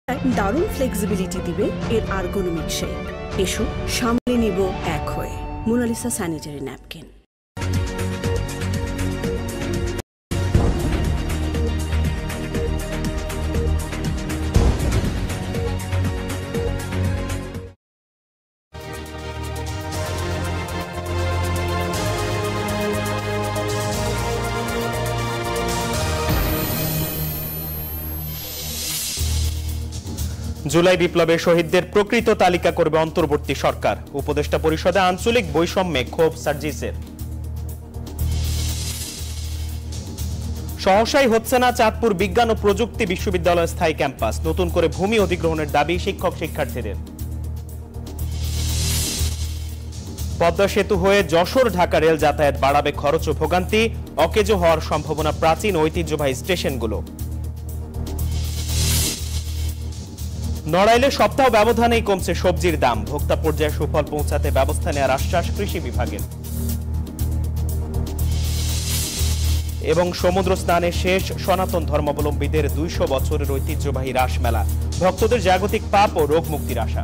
দারুণ ফ্লেক্সিবিলিটি দিবে এর আর্গোনমিক শেপ। এসো সামলে নিব এক হয়ে। Mona Lisa sanitary napkin. জুলাই বিপ্লবে শহীদদের প্রকৃত তালিকা করবে অন্তর্বর্তী সরকার। উপদেষ্টা পরিষদে আঞ্চলিক বৈষম্যে ক্ষোভ সার্জিসের। সহসাই হচ্ছে না চাঁদপুর বিজ্ঞান ও প্রযুক্তি বিশ্ববিদ্যালয়ের স্থায়ী ক্যাম্পাস। নতুন করে ভূমি অধিগ্রহণের দাবি শিক্ষক শিক্ষার্থীদের। পদ্মা সেতু হয়ে যশোর ঢাকা রেল যাতায়াত বাড়াবে খরচ ও ভোগান্তি। অকেজো হওয়ার সম্ভাবনা প্রাচীন ঐতিহ্যবাহী স্টেশনগুলো। নড়াইলে সপ্তাহ ব্যবধানেই কমছে সবজির দাম। ভোক্তা পর্যায়ে সুফল পৌঁছাতে ব্যবস্থা নেওয়ার আশ্বাস কৃষি বিভাগের। এবং সমুদ্র স্নানে শেষ সনাতন ধর্মাবলম্বীদের ২০০ বছরের ঐতিহ্যবাহী রাস মেলা। ভক্তদের জাগতিক পাপ ও রোগ মুক্তির আশা।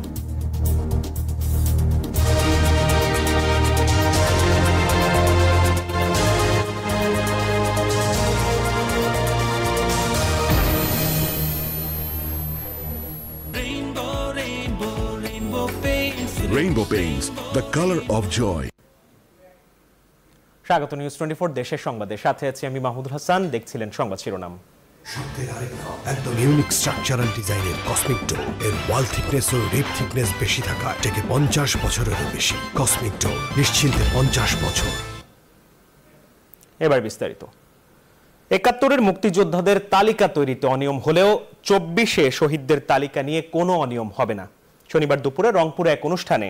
Rainbow Paints, the color of joy. স্বাগত নিউজ 24 দেশের সংবাদে। সাথে আছি আমি মাহমুদুল হাসান। দেখছিলেন সংবাদ শিরোনাম। একদম ইউনিক স্ট্রাকচারাল ডিজাইনের কসমিক ডো এর ওয়াল থিকনেস ও রিপ থিকনেস বেশি থাকা থেকে 50 বছরেরও বেশি। কসমিক ডো নিশ্চিন্তে 50 বছর। এবার বিস্তারিত। ৭১-এর মুক্তিযোদ্ধাদের তালিকা তৈরিতে অনিয়ম হলেও ২৪-এ শহীদদের তালিকা নিয়ে কোনো অনিয়ম হবে না। শনিবার দুপুরে রংপুরে এক অনুষ্ঠানে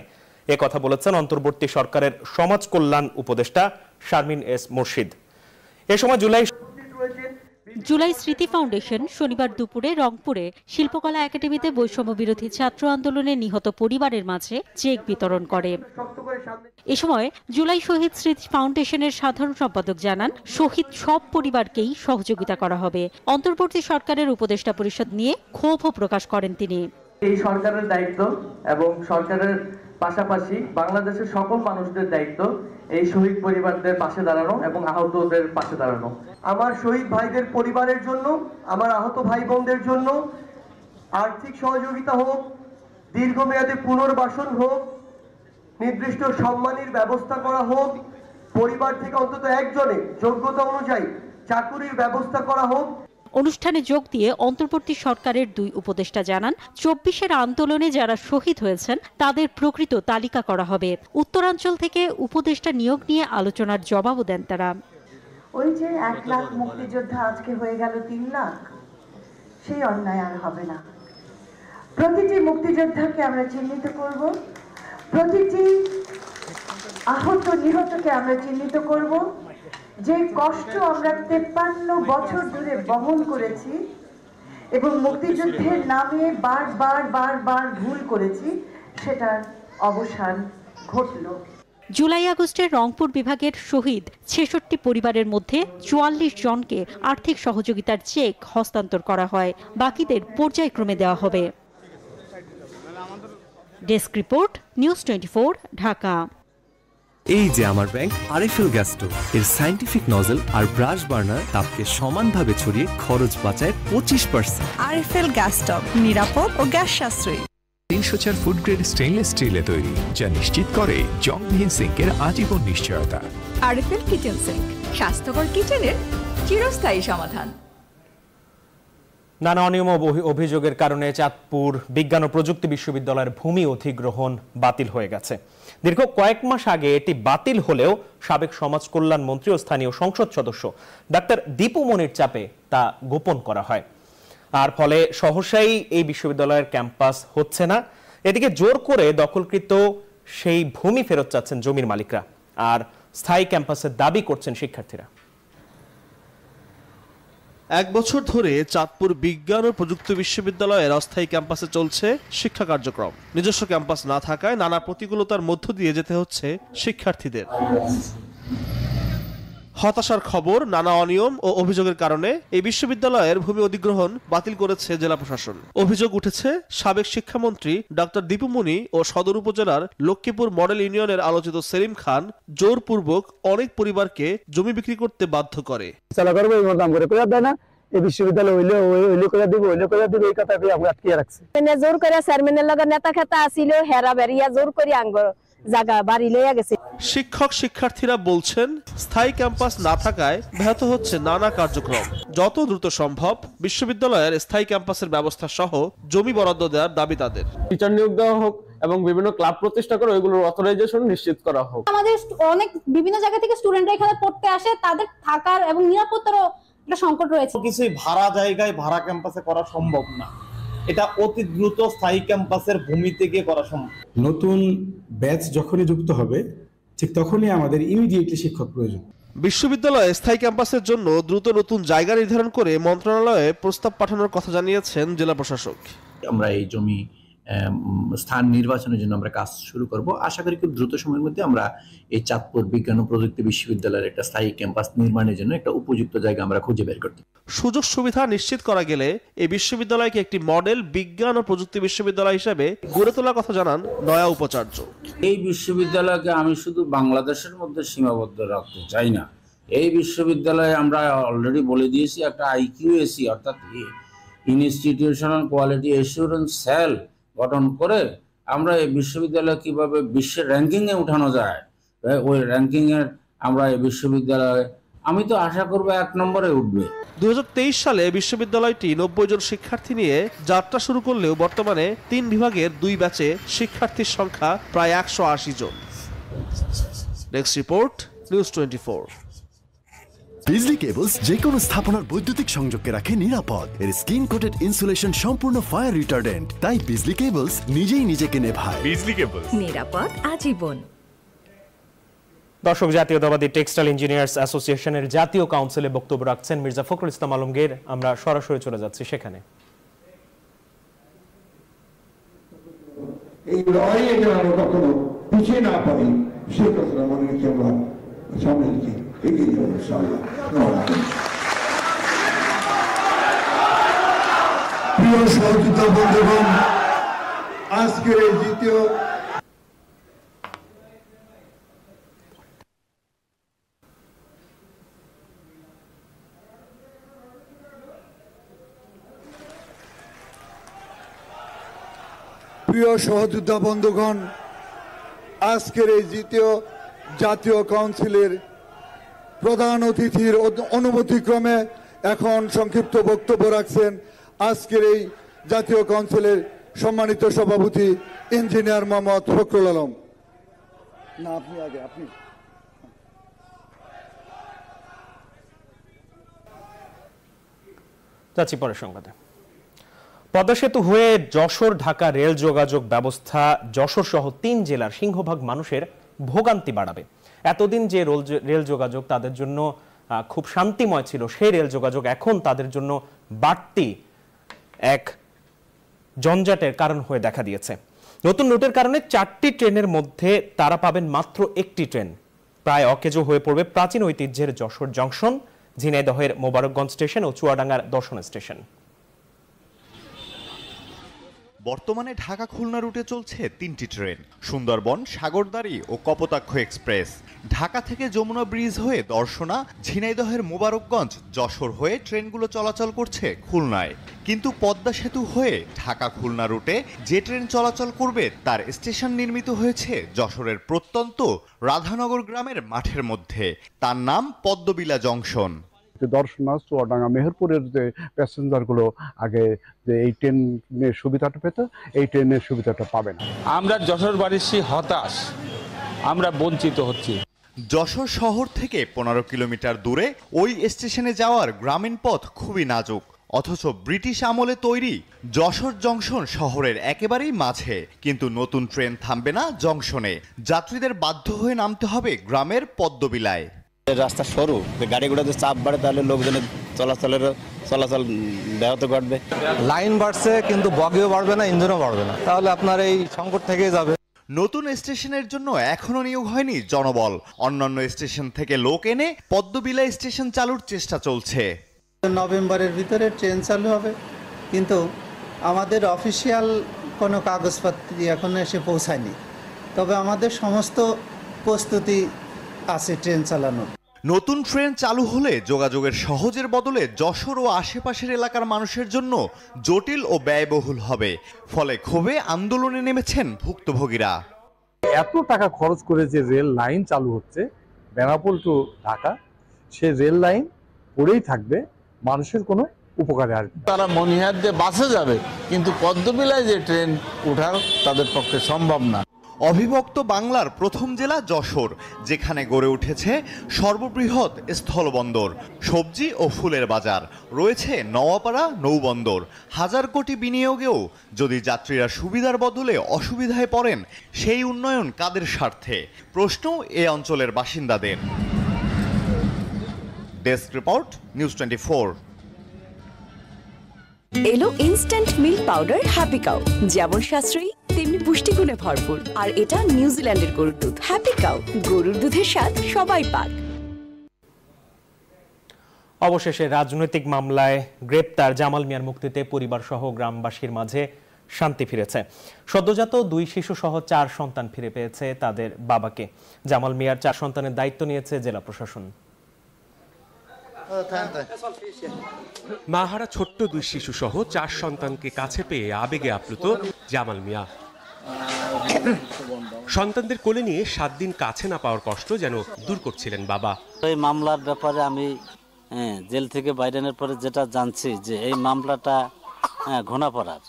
কথা বলেছেন অন্তর্বর্তী সরকারের সমাজ কল্যাণ উপদেষ্টা শারমিন এস মুর্শিদ। এ সময় জুলাই স্মৃতি ফাউন্ডেশন শনিবার দুপুরে রংপুরে শিল্পকলা একাডেমিতে বৈষম্য বিরোধী ছাত্র আন্দোলনে নিহত পরিবারের মাঝে চেক বিতরণ করে। এ সময় জুলাই শহীদ স্মৃতি ফাউন্ডেশনের সাধারণ সম্পাদক জানান, শহীদ সব পরিবারকেই সহযোগিতা করা হবে। অন্তর্বর্তী সরকারের উপদেষ্টা পরিষদ নিয়ে ক্ষোভও প্রকাশ করেন তিনি। এই সরকারের দায়িত্ব এবং সরকারের পাশাপাশি বাংলাদেশের সকল মানুষদের দায়িত্ব এই শহীদ পরিবারদের পাশে দাঁড়ানো এবং আহতদের পাশে দাঁড়ানো। আমার শহীদ ভাইদের পরিবারের জন্য, আমার আহত ভাই বোনদের জন্য আর্থিক সহযোগিতা হোক, দীর্ঘমেয়াদী পুনর্বাসন হোক, নির্দিষ্ট সম্মানের ব্যবস্থা করা হোক, পরিবার থেকে অন্তত একজনের যোগ্যতা অনুযায়ী চাকুরির ব্যবস্থা করা হোক। অনুষ্ঠানে যোগ দিয়ে অন্তর্বর্তী সরকারের ২ উপদেষ্টা জানান, ২৪-এর আন্দোলনে যারা শহীদ হয়েছেন তাদের প্রকৃত তালিকা করা হবে। উত্তরাঞ্চল থেকে উপদেষ্টা নিয়োগ নিয়ে আলোচনার জবাবও দেন তারা। ওই যে ১ লাখ মুক্তিযোদ্ধা আজকে হয়ে গেল ৩ লাখ, সেই অন্যায় আর হবে না। প্রতিটি মুক্তিযোদ্ধাকে আমরা চিহ্নিত করব, প্রতিটি আহত নিহতকে আমরা চিহ্নিত করব। যে কষ্ট আমরা ৫৩ বছর ধরে বহন করেছি এবং মুক্তিযুদ্ধের নামে বারবার ভুল করেছি, সেটার অবসান ঘটল। জুলাই আগস্টে রংপুর বিভাগের শহীদ ৬৬ পরিবারের মধ্যে ৪৪ জনকে আর্থিক সহযোগিতার চেক হস্তান্তর করা হয়। বাকিদের পর্যায়ক্রমে দেওয়া হবে। Desk report, news 24, Dhaka. এই যে আমার ব্যাংক আরএফএল গ্যাস স্টোভ, এর সায়েন্টিফিক নজল আর ব্রাশ বার্নার তাপকে সমানভাবে ছড়িয়ে খরচ বাঁচায় 25%। আরএফএল গ্যাস স্টোভ নিরাপদ ও গ্যাস সাশ্রয়ী। ৩০০ ফুড গ্রেড স্টেইনলেস স্টিলে তৈরি, যা নিশ্চিত করে জংবিহীন সিঙ্কের আজীবন নিশ্চয়তা। আরএফএল কিচেন সিঙ্ক, স্বাস্থ্যকর কিচেনের চিরস্থায়ী সমাধান। নানা অনিয়ম অভিযোগের কারণে চাঁদপুর বিজ্ঞান ও প্রযুক্তি বিশ্ববিদ্যালয়ের ভূমি অধিগ্রহণ বাতিল হয়ে গেছে। দীর্ঘ কয়েক মাস আগে এটি বাতিল হলেও সাবেক সমাজ কল্যাণ মন্ত্রী ও স্থানীয় সংসদ সদস্য ডাক্তার দীপু মনির চাপে তা গোপন করা হয়। আর ফলে সহসাই এই বিশ্ববিদ্যালয়ের ক্যাম্পাস হচ্ছে না। এদিকে জোর করে দখলকৃত সেই ভূমি ফেরত চাচ্ছেন জমির মালিকরা, আর স্থায়ী ক্যাম্পাসের দাবি করছেন শিক্ষার্থীরা। ১ বছর ধরে চাঁদপুর বিজ্ঞান ও প্রযুক্তি বিশ্ববিদ্যালয়ের অস্থায়ী ক্যাম্পাসে চলছে শিক্ষা কার্যক্রম। নিজস্ব ক্যাম্পাস না থাকায় নানা প্রতিকূলতার মধ্য দিয়ে যেতে হচ্ছে শিক্ষার্থীদের। হতাশার খবর, নানা অনিয়ম ও অভিযোগের কারণে এই বিশ্ববিদ্যালয়ের ভূমি অধিগ্রহণ বাতিল করেছে জেলা প্রশাসন। অভিযোগ উঠেছে সাবেক শিক্ষামন্ত্রী ডক্টর দীপু মুনি ও সদর উপজেলার লক্ষ্মীপুর মডেল ইউনিয়নের আলোচিত সেলিম খান জোরপূর্বক অনেক পরিবারকে জমি বিক্রি করতে বাধ্য করে। এই বিশ্ববিদ্যালয় হইলে করে দিব এই কথাটি আমরা আটকিয়ে রাখছি। জোর করে চেয়ারম্যানের লগে নেতা খেতা আসিল, হেরা বেরিয়া জোর করে আঙ্গ জায়গা বাড়ি লইয়া গেছে। শিক্ষক শিক্ষার্থীরা বলছেন স্থায়ী ক্যাম্পাস না থাকায় ব্যাহত হচ্ছে নানা কার্যক্রম। যত দ্রুত সম্ভব বিশ্ববিদ্যালয়ের স্থায়ী ক্যাম্পাসের ব্যবস্থা সহ জমি বরাদ্দ দেওয়ার দাবি তাদের। টিচার নিয়োগ দেওয়া হোক এবং বিভিন্ন ক্লাব প্রতিষ্ঠা করে ওইগুলোর অথরাইজেশন নিশ্চিত করা হোক। আমাদের অনেক বিভিন্ন জায়গা থেকে স্টুডেন্টরা এখানে পড়তে আসে, তাদের থাকার এবং নিরাপত্তারও একটা সংকট রয়েছে। কিছুই ভাড়া জায়গায় ভাড়া ক্যাম্পাসে করা সম্ভব না, এটা অতি দ্রুত স্থায়ী ক্যাম্পাসের ভূমিতে গিয়ে করা সম্ভব। নতুন ব্যাচ যখনই যুক্ত হবে ঠিক তখনই আমাদের ইমিডিয়েটলি শিক্ষক প্রয়োজন। বিশ্ববিদ্যালয়ে স্থায়ী ক্যাম্পাসের জন্য দ্রুত নতুন জায়গা নির্ধারণ করে মন্ত্রণালয়ে প্রস্তাব পাঠানোর কথা জানিয়েছেন জেলা প্রশাসক। আমরা এই জমি স্থান নির্বাচনের জন্য আমরা কাজ শুরু করব। আশা করি খুব দ্রুত সময়ের মধ্যে আমরা এই চাঁদপুর বিজ্ঞান ও প্রযুক্তি বিশ্ববিদ্যালয়ের একটা স্থায়ী ক্যাম্পাস নির্মাণের জন্য একটা উপযুক্ত জায়গা আমরা খুঁজে বের করতে। সুযোগ সুবিধা নিশ্চিত করা গেলে এই বিশ্ববিদ্যালয়কে একটি মডেল বিজ্ঞান ও প্রযুক্তি বিশ্ববিদ্যালয় হিসেবে গড়ে তোলার কথা জানান নয়া উপাচার্য। এই বিশ্ববিদ্যালয়কে আমি শুধু বাংলাদেশের মধ্যে সীমাবদ্ধ রাখতে চাই না। এই বিশ্ববিদ্যালয়ে আমরা অলরেডি বলে দিয়েছি একটা IQAC অর্থাৎ ইনস্টিটিউশনাল কোয়ালিটি অ্যাসুরেন্স সেল গঠন করে আমরা এই বিশ্ববিদ্যালয় কিভাবে বিশ্বের র্যাঙ্কিংয়ে উঠানো যায়, ওই র্যাঙ্কিংয়ের আমরা এই বিশ্ববিদ্যালয়ে আমি তো আশা করব 1 নম্বরে উঠবে। 2023 সালে বিশ্ববিদ্যালয়টি 90 জন শিক্ষার্থী নিয়ে যাত্রা শুরু করলেও বর্তমানে 3 বিভাগের 2 ব্যাচে শিক্ষার্থীর সংখ্যা প্রায় 180 জন। Next report, news 24। Bijli cables যে কোনো স্থাপনার বৈদ্যুতিক সংযোগকে রাখে নিরাপদ। এর স্কিন কোটেড ইনসুলেশন সম্পূর্ণ ফায়ার রিটার্ডেন্ট, তাই বিজলি কেবলস নিজেই নিজেকে নেভায়। বিজলি কেবলস, নিরাপদ আজীবন। দর্শক, জাতীয়তাবাদী টেক্সটাইল ইঞ্জিনিয়ার্স অ্যাসোসিয়েশনের জাতীয় কাউন্সিলে বক্তব্য রাখছেন মির্জা ফখরুল ইসলাম আলমগীর। আমরা সরাসরি চলে যাচ্ছি সেখানে। এই লড়াইয়ে যেন আমরা কখনো পিছিয়ে না পারি সেই কথা মনে রেখে আমরা সামনে দিকে এগিয়ে যাব ইনশাআল্লাহ। প্রিয় সহযোদ্ধা বন্ধুগণ, আজকের এই দ্বিতীয় জাতীয় কাউন্সিলের প্রধান অতিথির অনুমতিক্রমে এখন সংক্ষিপ্ত বক্তব্য রাখছেন আজকের এই জাতীয় কাউন্সিলের সম্মানিত সভাপতি ইঞ্জিনিয়ার মোহাম্মদ ফখরুল আলম। না, আপনি আগে। আপনি যাচ্ছি পরের সংবাদে। পদ্মা সেতু হয়ে যশোর ঢাকা রেল যোগাযোগ ব্যবস্থা যশোর সহ 3 জেলার সিংহভাগ মানুষের ভোগান্তি বাড়াবে। এতদিন যে রেল যোগাযোগ তাদের জন্য খুব শান্তিময় ছিল, সেই রেল যোগাযোগ এখন তাদের জন্য বাড়তি এক জঞ্জাটের কারণ হয়ে দেখা দিয়েছে। নতুন রুটের কারণে 4টি ট্রেনের মধ্যে তারা পাবেন মাত্র 1টি ট্রেন। প্রায় অকেজো হয়ে পড়বে প্রাচীন ঐতিহ্যের যশোর জংশন, ঝিনাইদহের মোবারকগঞ্জ স্টেশন ও চুয়াডাঙ্গার দর্শন স্টেশন। বর্তমানে ঢাকা খুলনা রুটে চলছে 3টি ট্রেন, সুন্দরবন, সাগরদাড়ি ও কপোতাক্ষ এক্সপ্রেস। ঢাকা থেকে যমুনা ব্রিজ হয়ে দর্শনা, ঝিনাইদহের মোবারকগঞ্জ, যশোর হয়ে ট্রেনগুলো চলাচল করছে খুলনায়। কিন্তু পদ্মা সেতু হয়ে ঢাকা খুলনা রুটে যে ট্রেন চলাচল করবে তার স্টেশন নির্মিত হয়েছে যশোরের প্রত্যন্ত রাধানগর গ্রামের মাঠের মধ্যে। তার নাম পদ্মবিলা জংশন। দর্শনা, চুয়াডাঙ্গা, মেহেরপুরের যে প্যাসেঞ্জারগুলো আগে যে এই ট্রেনের সুবিধাটা পেত, এই ট্রেনের সুবিধাটা পাবে না। আমরা যশোরবাসী হতাশ, আমরা বঞ্চিত হচ্ছি। যশোর শহর থেকে 15 কিলোমিটার দূরে ওই স্টেশনে যাওয়ার গ্রামীণ পথ খুবই নাজুক, অথচ ব্রিটিশ আমলে তৈরি যশোর জংশন শহরের একেবারেই মাঝে। কিন্তু নতুন ট্রেন থামবে না জংশনে, যাত্রীদের বাধ্য হয়ে নামতে হবে গ্রামের পদ্মবিলায়। রাস্তা সরু, গাড়ি ঘোড়াতে চাপ বাড়ে, তাহলে লোকজনের চলাচল ব্যাহত ঘটবে। লাইন বাড়ছে কিন্তু বগিও বাড়বে না, ইঞ্জিনও বাড়বে না, তাহলে আপনার এই সংকট থেকেই যাবে। নতুন স্টেশনের জন্য এখনো নিয়োগ হয়নি জনবল। অন্যান্য স্টেশন থেকে লোক এনে পদ্মবিলা স্টেশন চালুর চেষ্টা চলছে। নভেম্বরের ভিতরে ট্রেন চালু হবে, কিন্তু আমাদের অফিসিয়াল কোনো কাগজপত্র এখনো এসে পৌঁছায়নি। তবে আমাদের সমস্ত প্রস্তুতি আছে ট্রেন চালানোর। নতুন ট্রেন চালু হলে যোগাযোগের সহজের বদলে যশোর ও আশেপাশের এলাকার মানুষের জন্য জটিল ও ব্যয়বহুল হবে। ফলে ক্ষোভে আন্দোলনে নেমেছেন ভুক্তভোগীরা। এত টাকা খরচ করে যে রেল লাইন চালু হচ্ছে বেনাপোল টু ঢাকা, সে রেল লাইন পড়েই থাকবে, মানুষের কোনো উপকারে আসবে। তারা মনিহার দিয়ে বাসে যাবে, কিন্তু পদ্মবিলায় যে ট্রেন ওঠার তাদের পক্ষে সম্ভব না। অবিভক্ত বাংলার প্রথম জেলা যশোর, যেখানে গড়ে উঠেছে সর্ববৃহৎ স্থলবন্দর, সবজি ও ফুলের বাজার, রয়েছে নওয়াপাড়া নৌবন্দর। হাজার কোটি বিনিয়োগেও যদি যাত্রীরা সুবিধার বদলে অসুবিধায় পড়েন, সেই উন্নয়ন কাদের স্বার্থে? প্রশ্ন এ অঞ্চলের বাসিন্দাদের। Desk report, news 24। এলো instant milk powder happy cow, যেমন সাশ্রয়ী তেমনি পুষ্টিগুণে ভরপুর। আর এটা নিউজিল্যান্ডের গরুর দুধ। হ্যাপি কাউ, গরুর দুধের স্বাদ সবাই পাক। অবশেষে রাজনৈতিক মামলায় গ্রেপ্তার জামাল মিয়ার মুক্তিতে পরিবার সহ গ্রামবাসীর মাঝে শান্তি ফিরেছে। সদ্যজাত 2 শিশু সহ 4 সন্তান ফিরে পেয়েছে তাদের বাবাকে। জামাল মিয়ার 4 সন্তানের দায়িত্ব নিয়েছে জেলা প্রশাসন। মাহারা ছোট্ট 2 শিশু সহ 4 সন্তানকে কাছে পেয়ে আবেগে আপ্লুত জামাল মিয়া। সন্তানদের কোলে নিয়ে 7 দিন কাছে না পাওয়ার কষ্ট যেন দূর করছিলেন বাবা। এই মামলার ব্যাপারে আমি জেল থেকে বাইরানোর পরে যেটা জানছি যে এই মামলাটা ঘোনাপাড়ার,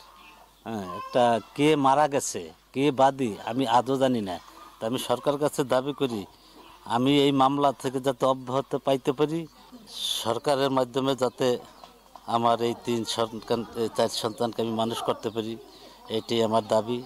একটা কে মারা গেছে, কে বাদী আমি আদৌ জানি না। তা আমি সরকার কাছে দাবি করি আমি এই মামলা থেকে যাতে অব্যাহতি পাইতে পারি, সরকারের মাধ্যমে যাতে আমার এই 4 সন্তানকে আমি মানুষ করতে পারি, এটাই আমার দাবি।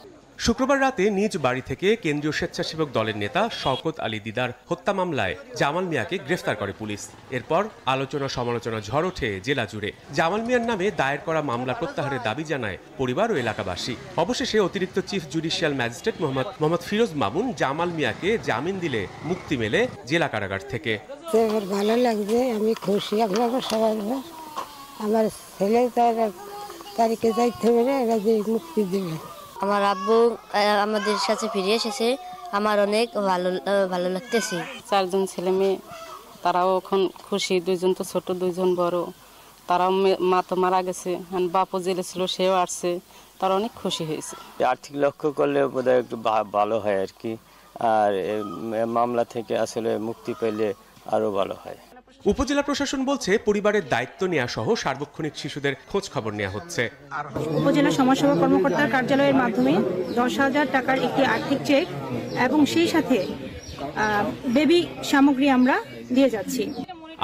শুক্রবার রাতে নিজ বাড়ি থেকে কেন্দ্রীয় স্বেচ্ছাসেবক দলের নেতা শওকত আলী দিদার হত্যা মামলায় জামাল মিয়াকে গ্রেফতার করে পুলিশ। এরপর আলোচনা সমালোচনা ঝড় ওঠে জেলা জুড়ে। জামাল মিয়ার নামে দায়ের করা মামলা প্রত্যাহারের দাবি জানায় পরিবার ও এলাকাবাসী। অবশেষে অতিরিক্ত chief judicial magistrate Mohammad Firoz Mamun Jamal মিয়াকে জামিন দিলে মুক্তি মেলে জেলা কারাগার থেকে। ভালো লাগছে, আমি খুশি। আপনাকে সবাই, আমার ছেলে তারিখে যাইতে পারে, মুক্তি দেবে। আমার আব্বু আমাদের সাথে ফিরে এসেছে, আমার অনেক ভালো লাগতেছে। 4 জন ছেলে মেয়ে, তারাও এখন খুশি। 2 জন তো ছোট, 2 জন বড়। তারাও মা তো মারা গেছে, বাপও জেলে ছিল, সেও আসছে, তারা অনেক খুশি হয়েছে। আর্থিক লক্ষ্য করলে বোধহয় একটু ভালো হয় আর কি, আর মামলা থেকে আসলে মুক্তি পেলে আরো ভালো হয়। উপজেলা প্রশাসন বলছে পরিবারের দায়িত্ব নেওয়া সহ সার্বক্ষণিক শিশুদের খোঁজ খবর নেওয়া হচ্ছে। উপজেলা সমাজসেবা কর্মকর্তার কার্যালয়ের মাধ্যমে 10,000 টাকার একটি আর্থিক চেক এবং সেই সাথে বেবি সামগ্রী আমরা দিয়ে যাচ্ছি।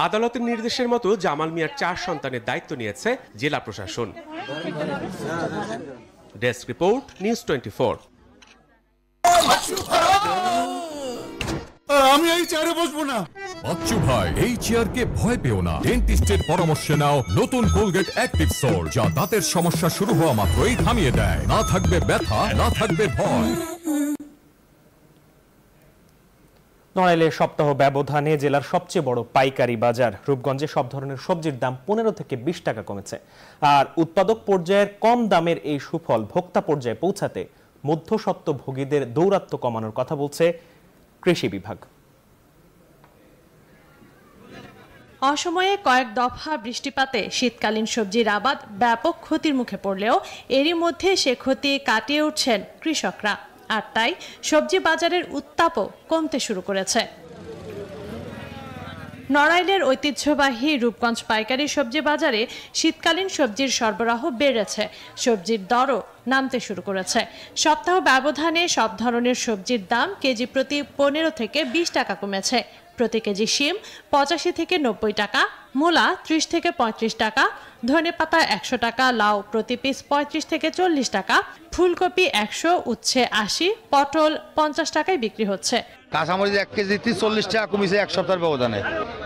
আদালতের নির্দেশের মতো জামাল মিয়ার 4 সন্তানের দায়িত্ব নিয়েছে জেলা প্রশাসন। Desk report, news 24। আমি এই চেয়ারে বসবো না। বাচ্চু ভাই, এই চেয়ারকে ভয় পেও না। ডেন্টিস্টের পরামর্শে নাও নতুন কোলগেট অ্যাক্টিভ সোল, যা দাঁতের সমস্যা শুরু হওয়া মাত্রই থামিয়ে দেয়। না থাকবে ব্যথা, না থাকবে ভয়। নড়াইলে সপ্তাহ ব্যবধানে জেলার সবচেয়ে বড় পাইকারি বাজার রূপগঞ্জে সব ধরনের সবজির দাম 15 থেকে 20 টাকা কমেছে। আর উৎপাদক পর্যায়ের কম দামের এই সুফল ভোক্তা পর্যায়ে পৌঁছাতে মধ্যস্বত্বভোগীদের দৌরাত্ম্য কমানোর কথা বলছে কৃষি বিভাগ। অসময়ে কয়েক দফা বৃষ্টিপাতে শীতকালীন সবজির আবাদ ব্যাপক ক্ষতির মুখে পড়লেও এরই মধ্যে সে ক্ষতি কাটিয়ে উঠছেন কৃষকরা। আর তাই সবজি বাজারের উত্তাপও কমতে শুরু করেছে। নড়াইলের ঐতিহ্যবাহী রূপগঞ্জ পাইকারি সবজি বাজারে শীতকালীন সবজির সরবরাহ বেড়েছে, সবজির দরও নামতে শুরু করেছে। সপ্তাহ ব্যবধানে সব ধরনের সবজির দাম কেজি প্রতি 15 থেকে 20 টাকা কমেছে। প্রতি কেজি শিম 85 থেকে 90 টাকা, মূলা 30 থেকে 35 টাকা, ধনেপাতা 100 টাকা, লাউ প্রতি পিস 35 থেকে 40 টাকা, ফুলকপি 100, উচ্ছে 80, পটল 50 টাকায় বিক্রি হচ্ছে। কাঁচামরিচ 1 কেজিতে 40 টাকা কমিছে 1 সপ্তাহের ব্যবধানে।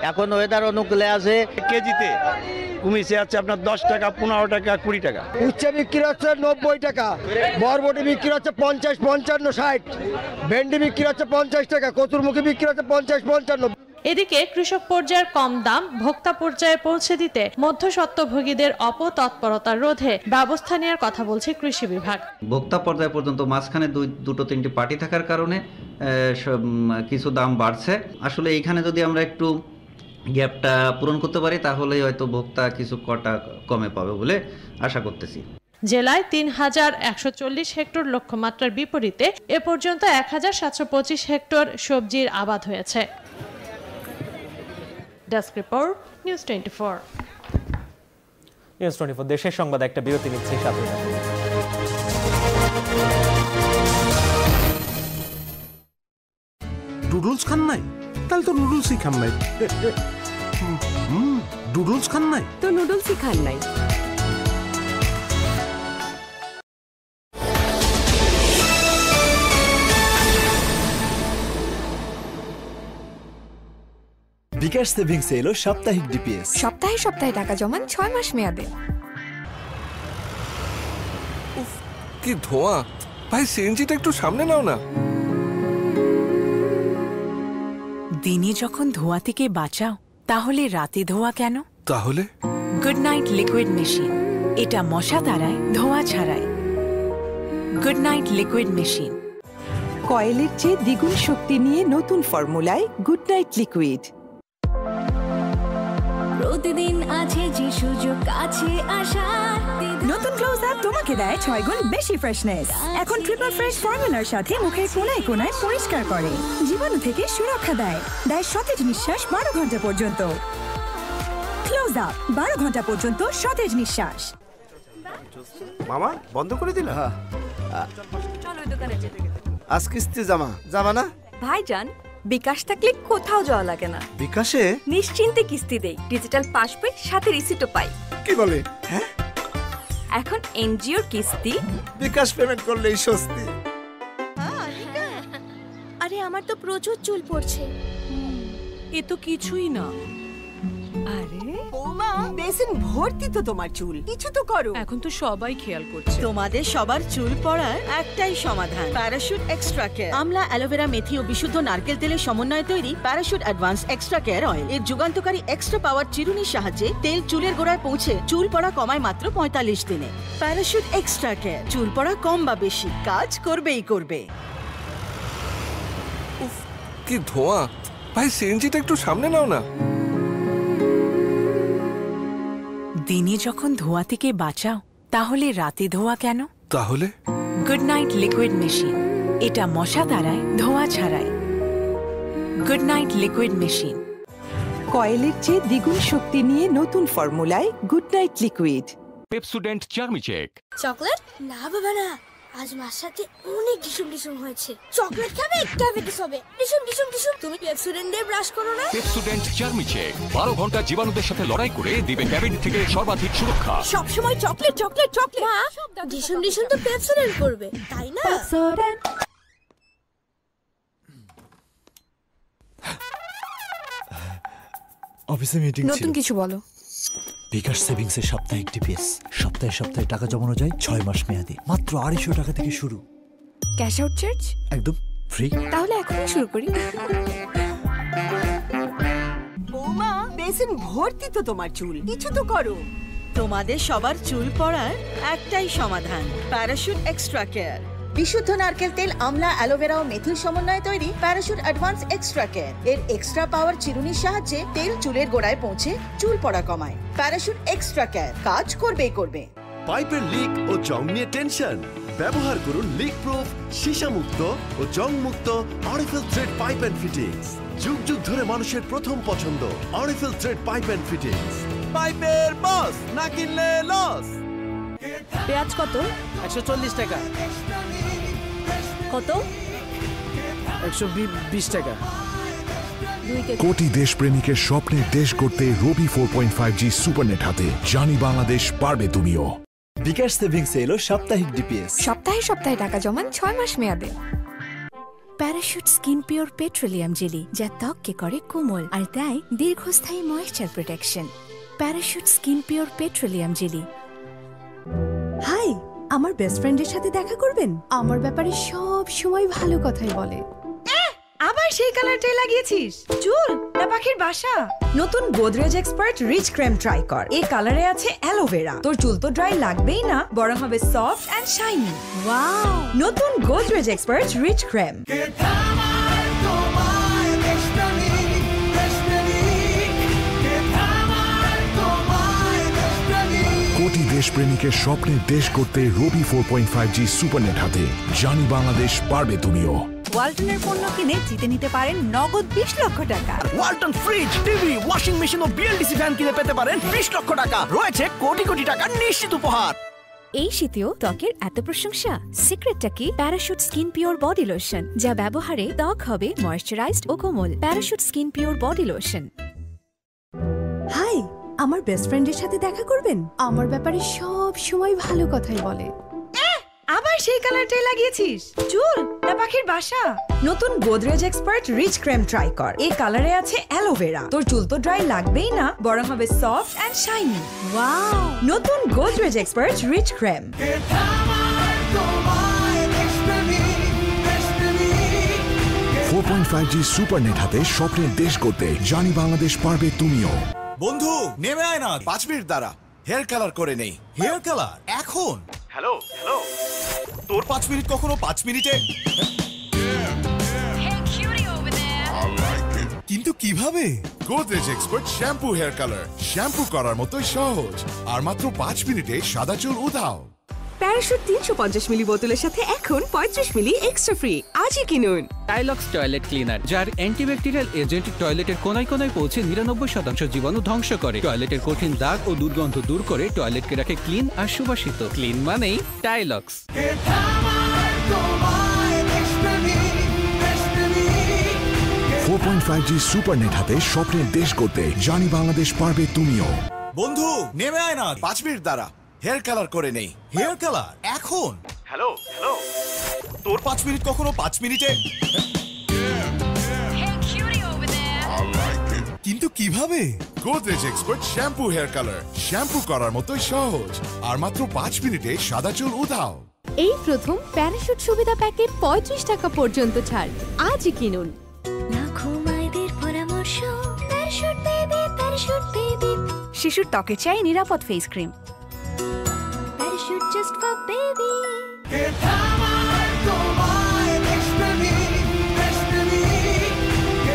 এখন ওয়েদার অনুকূলে আছে, কেজিতে কমিছে আছে আপনার 10 টাকা, 15 টাকা, 20 টাকা। উচ্ছে বিক্রি হচ্ছে 90 টাকা, বরবটি বিক্রি হচ্ছে 50, 55, 60, ভেন্ডি বিক্রি হচ্ছে 50 টাকা, কচুরমুখী বিক্রি হচ্ছে 50, 55। এদিকে কৃষক পর্যায়ের কম দাম ভোক্তা পর্যায়ে পৌঁছে দিতে মধ্যস্বত্বভোগীদের অপতৎপরতা রোধে ব্যবস্থা নেওয়ার কথা বলছে কৃষি বিভাগ। ভোক্তা পর্যায় পর্যন্ত মাঝখানে দুটো তিনটি পার্টি থাকার কারণে কিছু দাম বাড়ছে। আসলে এইখানে যদি আমরা একটু গ্যাপটা পূরণ করতে পারি তাহলে হয়তো ভোক্তা কিছু কটা কমে পাবে বলে আশা করতেছি। জেলায় 3140 হেক্টর লক্ষ্যমাত্রার বিপরীতে এ পর্যন্ত 1725 হেক্টর সবজির আবাদ হয়েছে। Desk report, news 24। নিউজ 24 দেশের সংবাদ একটা বিরতি নিচ্ছে, সাথে থাকুন। নুডলস খান নাই? তাহলে তো নুডলসই খান নাই। নুডলস খান নাই তো নুডলসই খান নাই। বিকাশ সেভিংস এলো সাপ্তাহিক ডিপিএস। সপ্তাহে সপ্তাহে টাকা জমান 6 মাস মেয়াদে। কি ধোঁয়া! ভাই সিএনজিটা একটু সামনে নাও না। দিনে যখন ধোঁয়া থেকে বাঁচাও তাহলে রাতে ধোঁয়া কেন? তাহলে গুড নাইট লিকুইড মেশিন, এটা মশা তাড়ায়, ধোঁয়া ছাড়ায়। Good night liquid machine. কয়েলের চেয়ে দ্বিগুণ শক্তি নিয়ে নতুন ফর্মুলায় গুড নাইট লিকুইড। প্রতিদিন আছে যে সুযোগ কাছে আসার। নতুন ক্লোজ আপ তোমাকে দেয় 6 গুণ বেশি ফ্রেশনেস। এখন ট্রিপল ফ্রেশ ফর্মুলার সাথে মুখের কোনায় কোনায় পরিষ্কার করে, জীবাণু থেকে সুরক্ষা দেয়, সতেজ নিঃশ্বাস 12 ঘন্টা পর্যন্ত। ক্লোজ আপ 12 ঘন্টা পর্যন্ত সতেজ নিঃশ্বাস। মামা বন্ধ করে দিলা? চলো দোকানে যেতে। আজ কিস্তি জামা না ভাইজান, বিকাশ থাকলে কোথাও যাওয়া লাগে না। বিকাশে নিশ্চিন্তে কিস্তি দেই, ডিজিটাল পাস বই সাথে রিসিটও পাই। কি বলে? হ্যাঁ, এখন এনজিওর কিস্তি বিকাশ পেমেন্ট করলেই স্বস্তি। আরে আমার তো প্রচুর চুল পড়ছে। এ তো কিছুই না। আরে বৌমা, বেসিন ভর্তি তো তোমার চুল, কিছু তো করো। এখন তো সবাই খেয়াল করছে। তোমাদের সবার চুল পড়ার একটাই সমাধান, প্যারাশুট এক্সট্রা কেয়ার। আমলা, অ্যালোভেরা, মেথি ও বিশুদ্ধ নারকেল তেলের সমন্বয়ে তৈরি parachute advance extra care oil. এর যুগান্তকারী এক্সট্রা পাওয়ার চিরুনির সাহায্যে তেল চুলের গোড়ায় পৌঁছে চুল পড়া কমায় মাত্র 45 দিনে। প্যারাশুট এক্সট্রা কেয়ার, চুল পড়া কম বা বেশি কাজ করবেই করবে। উফ, কি ধোঁয়া! ভাই সিএনজিটা একটু সামনে নাও না। দিনে যখন ধোঁয়া থেকে বাঁচাও তাহলে রাতে ধোঁয়া কেন? তাহলে গুড নাইট লিকুইড মেশিন, এটা মশা তাড়ায়, ধোঁয়া ছাড়ায়। Good night liquid machine. কয়েলের চেয়ে দ্বিগুণ শক্তি নিয়ে নতুন ফর্মুলায় গুড নাইট লিকুইড। পেপসুডেন্ট চার্মিচেক। চকলেট? না বাবা না, আজ মার সাথে অনেক ডিসুম হয়েছে। চকলেট খাবে? ডায়াবেটিস হবে। ডিসুম। তুমি পেপসুডেন্ট দিয়ে ব্রাশ করো না? পেপসুডেন্ট চার্মিচেক 12 ঘন্টা জীবাণুদের সাথে লড়াই করে দিবে ক্যাভিটি থেকে সর্বাধিক সুরক্ষা। সব সময় চকলেট। মা, ডিসুম তো পেপসুডেন্ট করবে, তাই না? অফিসে মিটিং ছিল। নতুন কিছু বলো। বিকাশ সেভিংসের সাপ্তাহিক ডিপিএস, সপ্তাহে সপ্তাহে টাকা জমানো যায় 6 মাস মেয়াদে, মাত্র 250 টাকা থেকে শুরু। ক্যাশ আউট চার্জ একদম ফ্রি। তাহলে এখনই শুরু করি। বৌমা, বেসিন ভর্তি তো তোমার চুল, কিছু তো করো। তোমাদের সবার চুল পড়ার একটাই সমাধান, প্যারাশুট এক্সট্রা কেয়ার। বিশুদ্ধ নারকেল তেল, আমলা, অ্যালোভেরা ও মেথির সমন্বয়ে তৈরি প্যারাশুট অ্যাডভান্স এক্সট্রা কেয়ার। এর এক্সট্রা পাওয়ার চিরুনির সাহায্যে তেল চুলের গোড়ায় পৌঁছে চুল পড়া কমায়। প্যারাশুট এক্সট্রা কেয়ার, কাজ করবেই করবে। পাইপের লিক ও জং নিয়ে টেনশন? ব্যবহার করুন লিক প্রুফ, সীসামুক্ত ও জং মুক্ত RFL thread pipe and fittings. যুগ ধরে মানুষের প্রথম পছন্দ RFL thread pipe and fittings. পাইপের বস, না কিনলে লস। পেঁয়াজ কত? 140 টাকা। কত? 120 টাকা। কোটি দেশপ্রেমিকের স্বপ্নের দেশ করতে রবি 4.5G সুপারনেট হাতে। জানি বাংলাদেশ, পারবে তুমিও। বিকাশ সেভিংস এলো সাপ্তাহিক ডিপিএস। সপ্তাহে সপ্তাহে টাকা জমান 6 মাস মেয়াদে। Parachute skin pure petroleum jelly, যা ত্বককে করে কোমল আর দেয় দীর্ঘস্থায়ী moisture protection. Parachute skin pure petroleum jelly. Hi, আমার বেস্ট ফ্রেন্ডের সাথে দেখা করবেন? আমার ব্যাপারে সব সময় ভালো কথাই বলে। আবার সেই কালারটাই লাগিয়েছিস? চুল না পাখির বাসা? নতুন Godrej expert rich cream try কর। এই কালারে আছে অ্যালোভেরা। তোর চুল তো ড্রাই লাগবেই না, বরং হবে সফট এন্ড শাইনি। ওয়াও, নতুন গোদরেজ এক্সপার্ট রিচ ক্রিম। কোটি দেশপ্রেমিকের স্বপ্নের দেশ করতে রবি 4.5G সুপারনেট হাতে। জানি বাংলাদেশ, পারবে তুমিও। ওয়ালটনের পণ্য কিনে জিতে নিতে পারেন নগদ 20 লক্ষ টাকা। Walton fridge, TV, washing machine ও বিএলডিসি ফ্যান কিনে পেতে পারেন 20 লক্ষ টাকা। রয়েছে কোটি কোটি টাকার নিশ্চিত উপহার। এই শীতেও ত্বকের এত প্রশংসা? সিক্রেটটা কি? Parachute skin pure body lotion, যা ব্যবহারে ত্বক হবে ময়েশ্চারাইজড ও কোমল। Parachute skin pure body lotion. Hi, আমার বেস্ট ফ্রেন্ডের সাথে দেখা করবেন? আমার ব্যাপারে সব সময় ভালো কথাই বলে। আবার সেই কালারটাই লাগিয়েছিস? চুল না পাখির বাসা? নতুন Godrej expert rich cream try কর। এই কালারে আছে অ্যালোভেরা। তোর চুল তো ড্রাই লাগবেই না, বরং হবে সফট এন্ড শাইনি। ওয়াও, নতুন Godrej expert rich cream. 4.5G supernet হাতে স্বপ্নের দেশ করতে। জানি বাংলাদেশ, পারবে তুমিও। বন্ধু নেমে আয় না, 5 মিনিট দাঁড়া, হেয়ার কালার করে নেই। হেয়ার কালার এখন? হ্যালো হ্যালো, তোর 5 মিনিট কখনো 5 মিনিটে? কিন্তু কিভাবে? Godrej expert shampoo hair colour, shampoo করার মতোই সহজ আর মাত্র 5 মিনিটে সাদা চুল উধাও। প্যারাশুট 350 মিলি বোতলের সাথে এখন 35 মিলি এক্সট্রা ফ্রি। আজই কিনুন। টাইলক্স টয়লেট ক্লিনার, যার অ্যান্টিব্যাকটেরিয়াল এজেন্ট টয়লেটের কোনায় কোনায় পৌঁছে 99% জীবাণু ধ্বংস করে, টয়লেটের কঠিন দাগ ও দুর্গন্ধ দূর করে টয়লেটকে রাখে ক্লিন আর সুবাসিত। ক্লিন মানেই টাইলক্স। 4.5G সুপারনেট হাতে স্বপ্নের দেশ করতে। জানি বাংলাদেশ, পারবে তুমিও। বন্ধু নেমে আয় না, 5 মিনিট দাঁড়া, হেয়ার কালার করে নেই। হেয়ার কালার এখন? হ্যালো হ্যালো, তোর 5 মিনিট কখনো 5 মিনিটে? কিন্তু কিভাবে? Godrej expert shampoo hair colour, shampoo করার মতোই সহজ আর মাত্র 5 মিনিটে সাদা চুল উধাও। এই প্রথম প্যারাশুট সুবিধা প্যাকে 35 টাকা পর্যন্ত ছাড়। আজই কিনুন। শিশুর ত্বকে চাই নিরাপদ ফেস ক্রিম।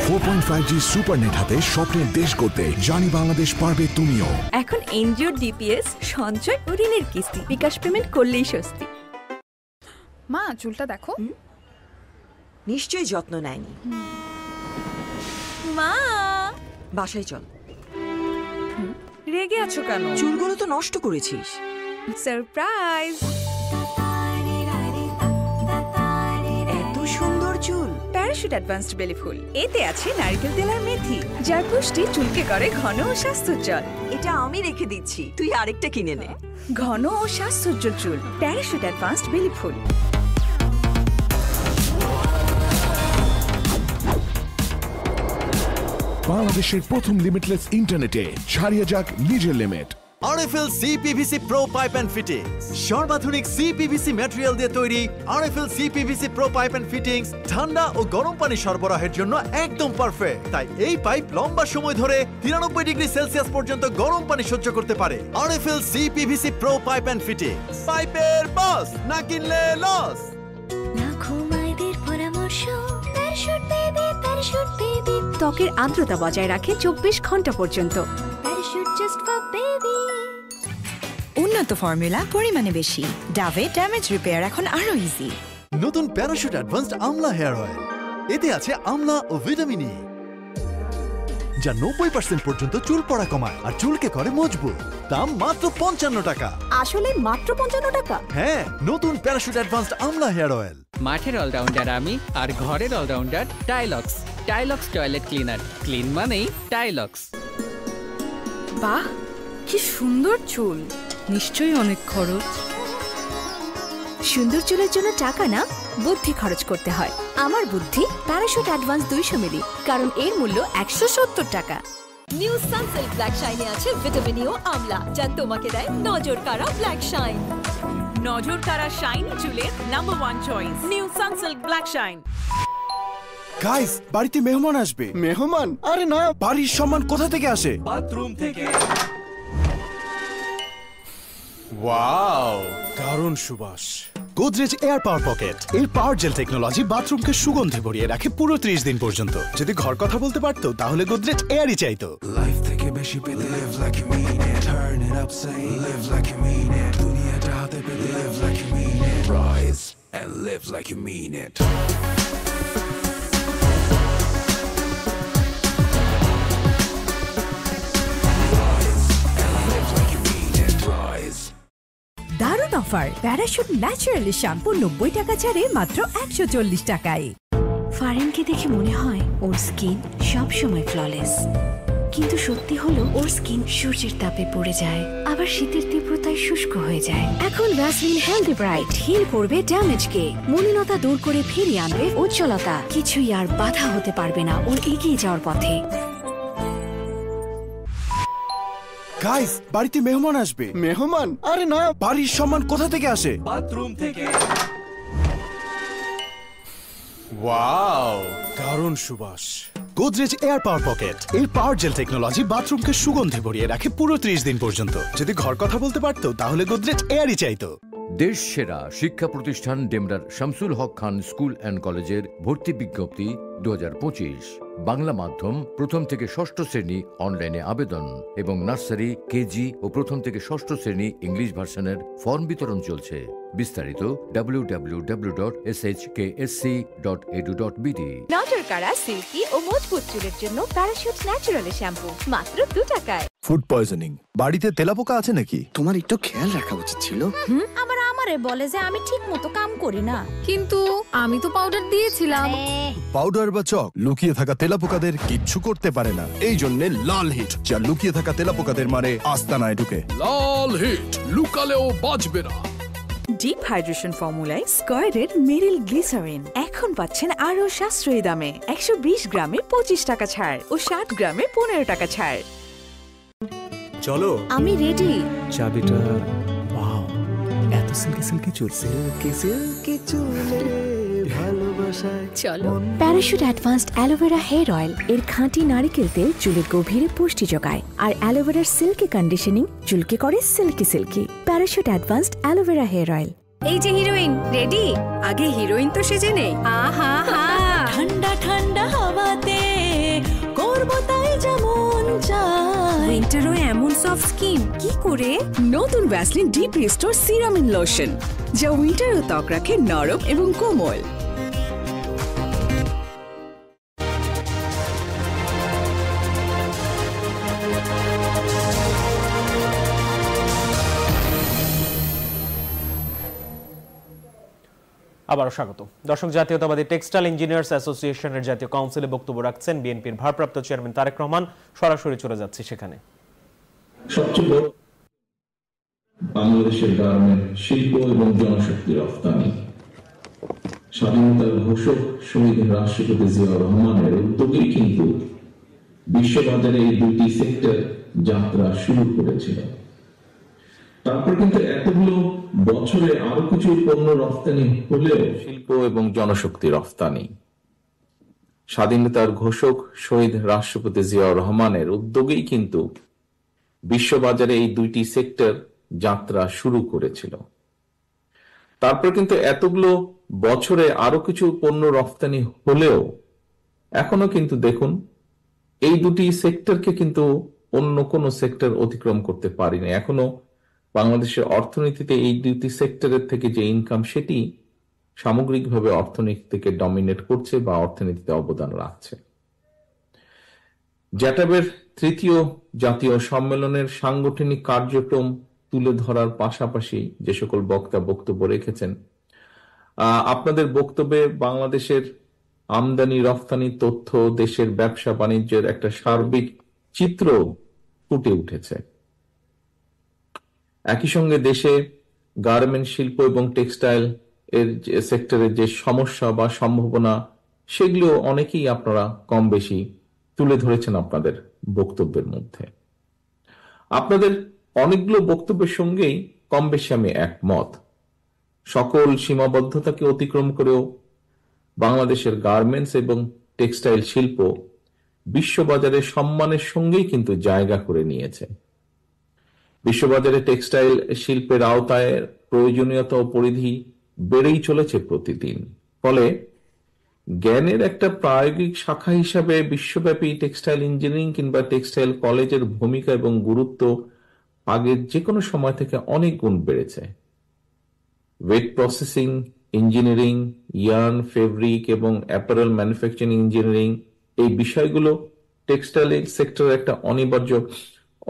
4.5G সুপারনেট হাতে স্বপ্নের দেশ করতে। জানি বাংলাদেশ, পারবে তুমিও। এখন এনজিও ডিপিএস সঞ্চয় ও ঋণের কিস্তি বিকাশ পেমেন্ট করলেই স্বস্তি। মা, চুলটা দেখো। নিশ্চয়ই যত্ন নেয়নি। মা, বাসায় চল। রেগে আছো কেন? চুলগুলো তো নষ্ট করেছিস। সারপ্রাইজ! এত সুন্দর চুল। প্যারাশুট অ্যাডভান্সড বেলি ফুল, এতে আছে নারকেল তেল আর মেথি, যার পুষ্টি চুলকে করে ঘন ও স্বাস্থ্যোজ্জ্বল। এটা আমি রেখে দিচ্ছি, তুই আরেকটা কিনে নে। ঘন ও স্বাস্থ্যোজ্জ্বল চুল, প্যারাশুট অ্যাডভান্সড বেলি ফুল। বাংলাদেশের প্রথম লিমিটলেস ইন্টারনেটে ছাড়িয়ে যাক নিজের limit. RFL CPVC Pro Pipe and Fittings, সর্বাধুনিক CPVC material দিয়ে তৈরি RFL CPVC Pro Pipe and Fittings ঠান্ডা ও গরম পানি সরবরাহের জন্য একদম পারফেক্ট। তাই এই পাইপ লম্বা সময় ধরে 93 ডিগ্রি সেলসিয়াস পর্যন্ত গরম পানি সহ্য করতে পারে। RFL CPVC Pro Pipe and Fittings, পাইপের বস, না কিনলে লস। ত্বকের আর্দ্রতা বজায় রাখে 24 ঘন্টা পর্যন্ত। উন্নত ফর্মুলা, পরিমাণে বেশি। ডাভে ড্যামেজ রিপেয়ার এখন আরো ইজি। নতুন Parachute advanced amla hair oil, এতে আছে আমলা ও ভিটামিন ই, যা 90% পর্যন্ত চুল পড়া কমায় আর চুলকে করে মজবুত। দাম মাত্র 55 টাকা। আসলে মাত্র 55 টাকা? হ্যাঁ, নতুন Parachute advanced amla hair oil. মাঠের অলরাউন্ডার আমি আর ঘরের অলরাউন্ডার টাইলক্স। টাইলক্স toilet cleaner. ক্লিন মানেই টাইলক্স। বাহ, কি সুন্দর চুল, নিশ্চয়ই অনেক খরচ। সুন্দর চুলের জন্য টাকা না, বুদ্ধি খরচ করতে হয়। আমার বুদ্ধি প্যারাশুট অ্যাডভান্স 200 মিলি, কারণ এর মূল্য 170 টাকা। নিউ সানসিল্ক ব্ল্যাক শাইনে আছে ভিটামিন ই ও আমলা, যা তোমাকে দেয় নজর কাড়া ব্ল্যাক শাইন। নজর কাড়া শাইন চুলের number 1 choice, new Sunsilk black shine. Guys, বাড়িতে মেহমান আসবে। মেহমান? আরে না, বাড়ির সম্মান কোথা থেকে আসে? বাথরুম থেকে। ওয়াও, দারুণ সুবাস। গোদরেজ এয়ার পাওয়ার পকেট এর পাওয়ার জেল টেকনোলজি বাথরুমকে সুগন্ধে ভরিয়ে রাখে পুরো 30 দিন পর্যন্ত। যদি ঘর কথা বলতে পারতো তাহলে গোদরেজ এয়ারই চাইতো। লাইফ থেকে বেশি পেতে live like you mean it, turn it up, say live like you mean it. দুনিয়াটা হাতে পেতে live like you mean it, rise and live like you mean it. দারুণ অফার, প্যারাশুট ন্যাচারালি শ্যাম্পু 90 টাকা ছাড়ে মাত্র 140 টাকায়। ফারিনকে দেখে মনে হয় ওর স্কিন সব সময় ফ্ললেস, কিন্তু সত্যি হলো ওর স্কিন সূর্যের তাপে পড়ে যায়, আবার শীতের তীব্রতায় শুষ্ক হয়ে যায়। এখন ভ্যাসলিন হেলদি ব্রাইট হিল করবে ড্যামেজকে, মলিনতা দূর করে ফিরিয়ে আনবে উজ্জ্বলতা। কিছুই আর বাধা হতে পারবে না ওর এগিয়ে যাওয়ার পথে। গাইস, বাড়িতে মেহমান আসবে। মেহমান? আরে না, বাড়ির সম্মান কোথা থেকে আসে? বাথরুম থেকে। ওয়াও, দারুণ সুবাস। গোদরেজ এয়ার পাওয়ার পকেট এর পাওয়ার জেল টেকনোলজি বাথরুমকে সুগন্ধে ভরিয়ে রাখে পুরো 30 দিন পর্যন্ত। যদি ঘর কথা বলতে পারতো তাহলে গোদরেজ এয়ারই চাইতো। দেশ সেরা শিক্ষা প্রতিষ্ঠান ডেমরার শামসুল হক খান স্কুল অ্যান্ড কলেজের ভর্তি বিজ্ঞপ্তি 2025। বাংলা মাধ্যম প্রথম থেকে ষষ্ঠ শ্রেণী অনলাইনে আবেদন এবং নার্সারি, কেজি ও প্রথম থেকে ষষ্ঠ শ্রেণী ইংলিশ ভার্সনের ফর্ম বিতরণ চলছে। বিস্তারিত www.shksc.edu.bd। নজর কাড়া, সিল্কি ও মজবুত চুলের জন্য প্যারাশুট ন্যাচারালি শ্যাম্পু মাত্র 2 টাকায়। ফুড পয়জনিং, বাড়িতে তেলাপোকা আছে নাকি? তোমার একটু খেয়াল রাখা উচিত ছিল। আবার আমারে বলে যে আমি ঠিক মতো কাম করি না, কিন্তু আমি তো পাউডার দিয়েছিলাম। পাউডার বা চক লুকিয়ে থাকা তেলাপোকাদের কিচ্ছু করতে পারে না। এই জন্য লাল হিট, যা লুকিয়ে থাকা তেলাপোকাদের মারে আস্তানায় ঢুকে। লাল হিট, লুকালেও বাঁচবে না। ডিপ হাইড্রেশন ফর্মুলায় স্কয়ারের মেরিল গ্লিসারিন এখন পাচ্ছেন আরো সাশ্রয়ী দামে। 120 গ্রামে 25 টাকা ছাড় ও 60 গ্রামে 15 টাকা ছাড়। চলো, আমি রেডি। চাবিটা, ওয়াও, এত সিল্কি সিল্কি চুল, সিল্কি সিল্কি চুলে ভালোবাসায়। চলো, Parachute advanced aloe vera hair oil এর খাঁটি নারকেল তেল চুলের গভীরে পুষ্টি যোগায়, আর অ্যালোভেরার সিল্কি কন্ডিশনিং চুলকে করে silky silky. Parachute advanced aloe vera hair oil. এই যে হিরোইন রেডি, আগে হিরোইন তো সেজে নেই। আহা হা, ঠান্ডা ঠান্ডা হাওয়াতে করবো তাই যেমন চাই। উইন্টারও এমন সফট স্কিন কি করে? নতুন Vaseline deep restore serum in lotion, যা উইন্টারও ত্বক রাখে নরম এবং কোমল। আবারও স্বাগত। দর্শক, জাতীয়তাবাদী টেক্সটাইল ইঞ্জিনিয়ার্স অ্যাসোসিয়েশনের জাতীয় কাউন্সিলে বক্তব্য রাখছেন বিএনপির ভারপ্রাপ্ত চেয়ারম্যান তারেক রহমান। সরাসরি চলে যাচ্ছে সেখানে। সবচেয়ে বড় বাংলাদেশের গার্মেন্ট শিল্প এবং জনশক্তি রফতানি। স্বাধীনতার ঘোষক শহীদ রাষ্ট্রপতি জিয়াউর রহমানের উদ্যোগেই কিন্তু বিশ্ববাজারে এই দুটি সেক্টর যাত্রা শুরু করেছিল। তারপর কিন্তু এতগুলো বছরে আরো কিছু পণ্য রফতানি হলেও শিল্প এবং জনশক্তি রফতানি স্বাধীনতার ঘোষক শহীদ রাষ্ট্রপতি জিয়াউর রহমানের উদ্যোগেই কিন্তু বিশ্ববাজারে এই দুইটি সেক্টর যাত্রা শুরু করেছিল। তারপর কিন্তু এতগুলো বছরে আরো কিছু পণ্য রফতানি হলেও এখনো কিন্তু দেখুন এই দুটি সেক্টরকে কিন্তু অন্য কোনো সেক্টর অতিক্রম করতে পারেনি। এখনো বাংলাদেশের অর্থনীতিতে এই দুটি সেক্টরের থেকে যে ইনকাম সেটি সামগ্রিকভাবে অর্থনীতিকে ডমিনেট করছে বা অর্থনীতিতে অবদান রাখছে। জ্যাটাবের তৃতীয় জাতীয় সম্মেলনের সাংগঠনিক কার্যক্রম তুলে ধরার পাশাপাশি যে সকল বক্তা বক্তব্য রেখেছেন, আপনাদের বক্তব্যে বাংলাদেশের আমদানি রফতানি তথ্য, দেশের ব্যবসা বাণিজ্যের একটা সার্বিক চিত্র ফুটে উঠেছে। একই সঙ্গে দেশে গার্মেন্ট শিল্প এবং টেক্সটাইল এর সেক্টরের যে সমস্যা বা সম্ভাবনা, সেগুলো অনেকেই আপনারা কম বেশি তুলে ধরেছেন আপনাদের বক্তব্যের মধ্যে। আপনাদের অনেকগুলো বক্তব্যের সঙ্গেই কম বেশি আমি একমত। সকল সীমাবদ্ধতাকে অতিক্রম করেও বাংলাদেশের গার্মেন্টস এবং টেক্সটাইল শিল্প বিশ্ববাজারে সম্মানের সঙ্গেই কিন্তু জায়গা করে নিয়েছে। বিশ্ববাজারে টেক্সটাইল শিল্পের আওতায় প্রয়োজনীয়তা ও পরিধি বেড়েই চলেছে প্রতিদিন। ফলে জ্ঞানের একটা প্রায়োগিক শাখা হিসাবে বিশ্বব্যাপী টেক্সটাইল ইঞ্জিনিয়ারিং কিংবা টেক্সটাইল কলেজের ভূমিকা এবং গুরুত্ব আগের যে কোনো সময় থেকে অনেক গুণ বেড়েছে। Wait processing engineering, yarn, fabric এবং অ্যাপারেল ম্যানুফ্যাকচারিং ইঞ্জিনিয়ারিং, এই বিষয়গুলো টেক্সটাইল সেক্টরের একটা অনিবার্য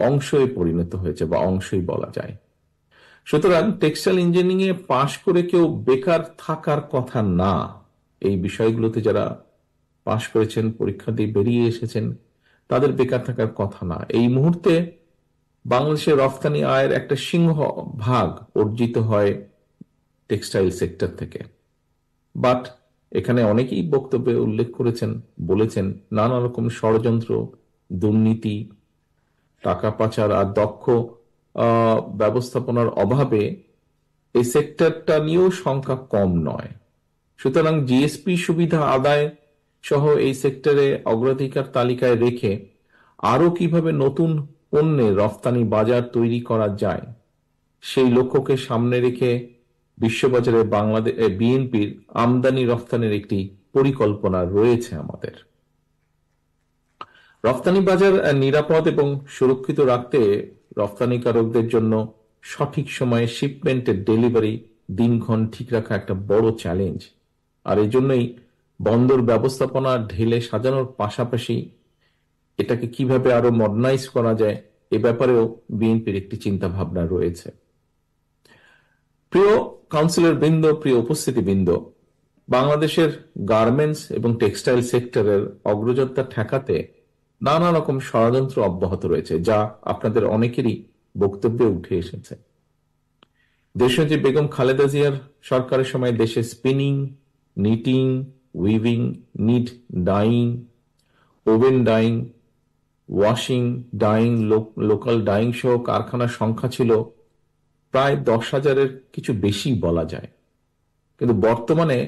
অংশই পরিণত হয়েছে বা অংশই বলা যায়। সুতরাং টেক্সটাইল ইঞ্জিনিয়ারিং এ পাশ করে কেউ বেকার থাকার কথা না। এই বিষয়গুলোতে যারা পাশ করেছেন, পরীক্ষা দিয়ে বেরিয়ে এসেছেন, তাদের বেকার থাকার কথা না। এই মুহূর্তে বাংলাদেশের রফতানি আয়ের একটা সিংহ ভাগ অর্জিত হয় টেক্সটাইল সেক্টর থেকে। বাট এখানে অনেকেই বক্তব্যে উল্লেখ করেছেন, বলেছেন নানা রকম ষড়যন্ত্র, দুর্নীতি, টাকা পাচার আর দক্ষ ব্যবস্থাপনার অভাবে এই সেক্টরটা নিয়েও সংখ্যা কম নয়। সুতরাং জিএসপি সুবিধা আদায় সহ এই সেক্টরে অগ্রাধিকার তালিকায় রেখে আরো কিভাবে নতুন পণ্যের রফতানি বাজার তৈরি করা যায়, সেই লক্ষ্যকে সামনে রেখে বিশ্ববাজারে বাংলাদেশ বিএনপির আমদানি রফতানির একটি পরিকল্পনা রয়েছে আমাদের। রফতানি বাজার নিরাপদ এবং সুরক্ষিত রাখতে রফতানিকারকদের জন্য সঠিক সময়ে শিপমেন্টের ডেলিভারি দিনক্ষণ ঠিক রাখা একটা বড় চ্যালেঞ্জ। আর এই জন্যই বন্দর ব্যবস্থাপনা ঢেলে সাজানোর পাশাপাশি এটাকে কিভাবে আরো মডার্নাইজ করা যায়, এ ব্যাপারেও বিএনপির একটি চিন্তা ভাবনা রয়েছে। প্রিয় কাউন্সিলর বৃন্দ, প্রিয় উপস্থিতি বৃন্দ, বাংলাদেশের গার্মেন্টস এবং টেক্সটাইল সেক্টরের অগ্রযাত্রা ঠেকাতে নানা রকম ষড়যন্ত্র অব্যাহত রয়েছে, যা আপনাদের অনেকেরই বক্তব্যে উঠে এসেছে। দেশনেত্রী বেগম খালেদা জিয়ার সরকারের সময় দেশে spinning, knitting, weaving, knit dyeing, woven dyeing, washing, dyeing, local dyeing সহ কারখানার সংখ্যা ছিল প্রায় 10,000-এর কিছু বেশি বলা যায়। কিন্তু বর্তমানে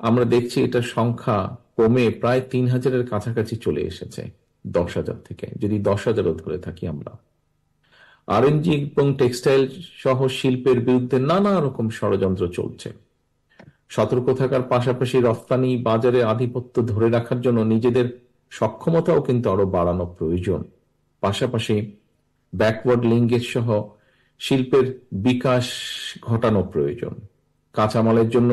আমরা দেখছি এটার সংখ্যা কমে প্রায় 3,000-এর কাছাকাছি চলে এসেছে 10,000 থেকে, যদি 10,000-ও ধরে থাকি আমরা। আরএনজি এবং টেক্সটাইল সহ শিল্পের বিরুদ্ধে নানা রকম ষড়যন্ত্র চলছে। সতর্ক থাকার পাশাপাশি রফতানি বাজারে আধিপত্য ধরে রাখার জন্য নিজেদের সক্ষমতাও কিন্তু আরো বাড়ানো প্রয়োজন। পাশাপাশি ব্যাকওয়ার্ড লিঙ্কেজ সহ শিল্পের বিকাশ ঘটানো প্রয়োজন। কাঁচামালের জন্য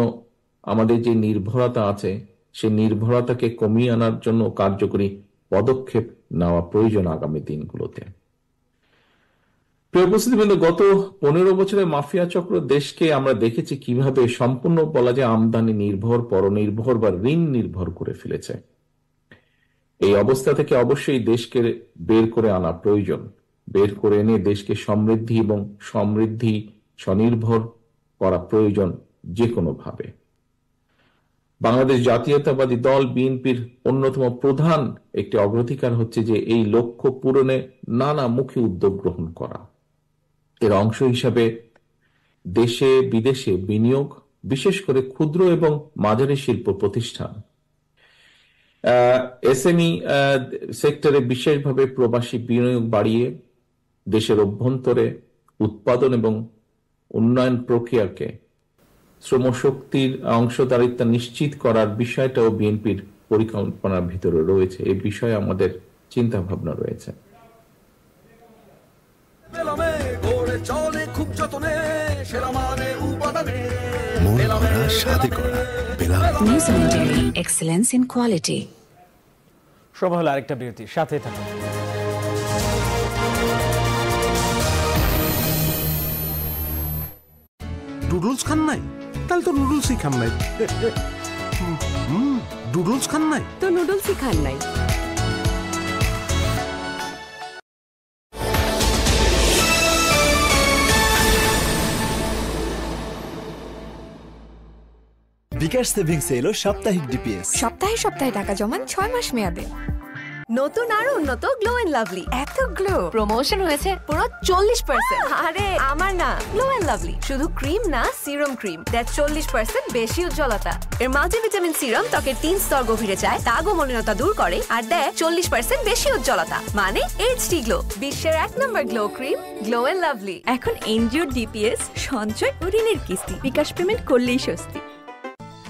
আমাদের যে নির্ভরতা আছে, সেই নির্ভরতাকে কমিয়ে আনার জন্য কার্যকরী পদক্ষেপ নেওয়া প্রয়োজন আগামী দিনগুলোতে। প্রিয় উপস্থিতিবৃন্দ, গত 15 বছরে মাফিয়া চক্র দেশকে আমরা দেখেছি কিভাবে সম্পূর্ণ বলা যায় আমদানি নির্ভর, পরনির্ভর বা ঋণ নির্ভর করে ফেলেছে। এই অবস্থা থেকে অবশ্যই দেশকে বের করে আনা প্রয়োজন। বের করে এনে দেশকে সমৃদ্ধি এবং স্বনির্ভর করা প্রয়োজন যে কোনো ভাবে। বাংলাদেশ জাতীয়তাবাদী দল বিএনপির অন্যতম প্রধান একটি অগ্রাধিকার হচ্ছে যে এই লক্ষ্য পূরণে নানামুখী উদ্যোগ গ্রহণ করা। এর অংশ হিসাবে দেশে বিদেশে বিনিয়োগ, বিশেষ করে ক্ষুদ্র এবং মাঝারি শিল্প প্রতিষ্ঠান, এসএমই সেক্টরে বিশেষভাবে প্রবাসী বিনিয়োগ বাড়িয়ে দেশের অভ্যন্তরে উৎপাদন এবং উন্নয়ন প্রক্রিয়াকে শ্রমশক্তির অংশদারিত্ব নিশ্চিত করার বিষয়টাও বিএনপির পরিকল্পনার ভিতরে রয়েছে। এই বিষয়ে আমাদের চিন্তা ভাবনা রয়েছে। Excellence in quality. সময় হলো আরেকটা বিরতি, সাথে থাকুন। নুডলস খান নাই? তাহলে তো নুডলসই খান নাই। নুডলস খান নাই? তো নুডলসই খান নাই। বিকাশ সেভিংস এলো সাপ্তাহিক ডিপিএস। সপ্তাহে সপ্তাহে টাকা জমান 6 মাস মেয়াদে। নতুন আর উন্নত গ্লো এন্ড লাভলি। এত গ্লো প্রমোশন হয়েছে পুরো 40%। আরে আমার না, গ্লো এন্ড লাভলি শুধু ক্রিম না, সিরাম ক্রিম দ্যাট 40% বেশি উজ্জ্বলতা। এর মাল্টিভিটামিন সিরাম ত্বকের 3 স্তর গভীরে যায়, দাগ ও মলিনতা দূর করে আর দেয় 40% বেশি উজ্জ্বলতা, মানে এইচডি গ্লো। বিশ্বের 1 নম্বর glow cream, glow and lovely. এখন এনজিও ডিপিএস সঞ্চয় ও ঋণের কিস্তি বিকাশ পেমেন্ট করলেই স্বস্তি।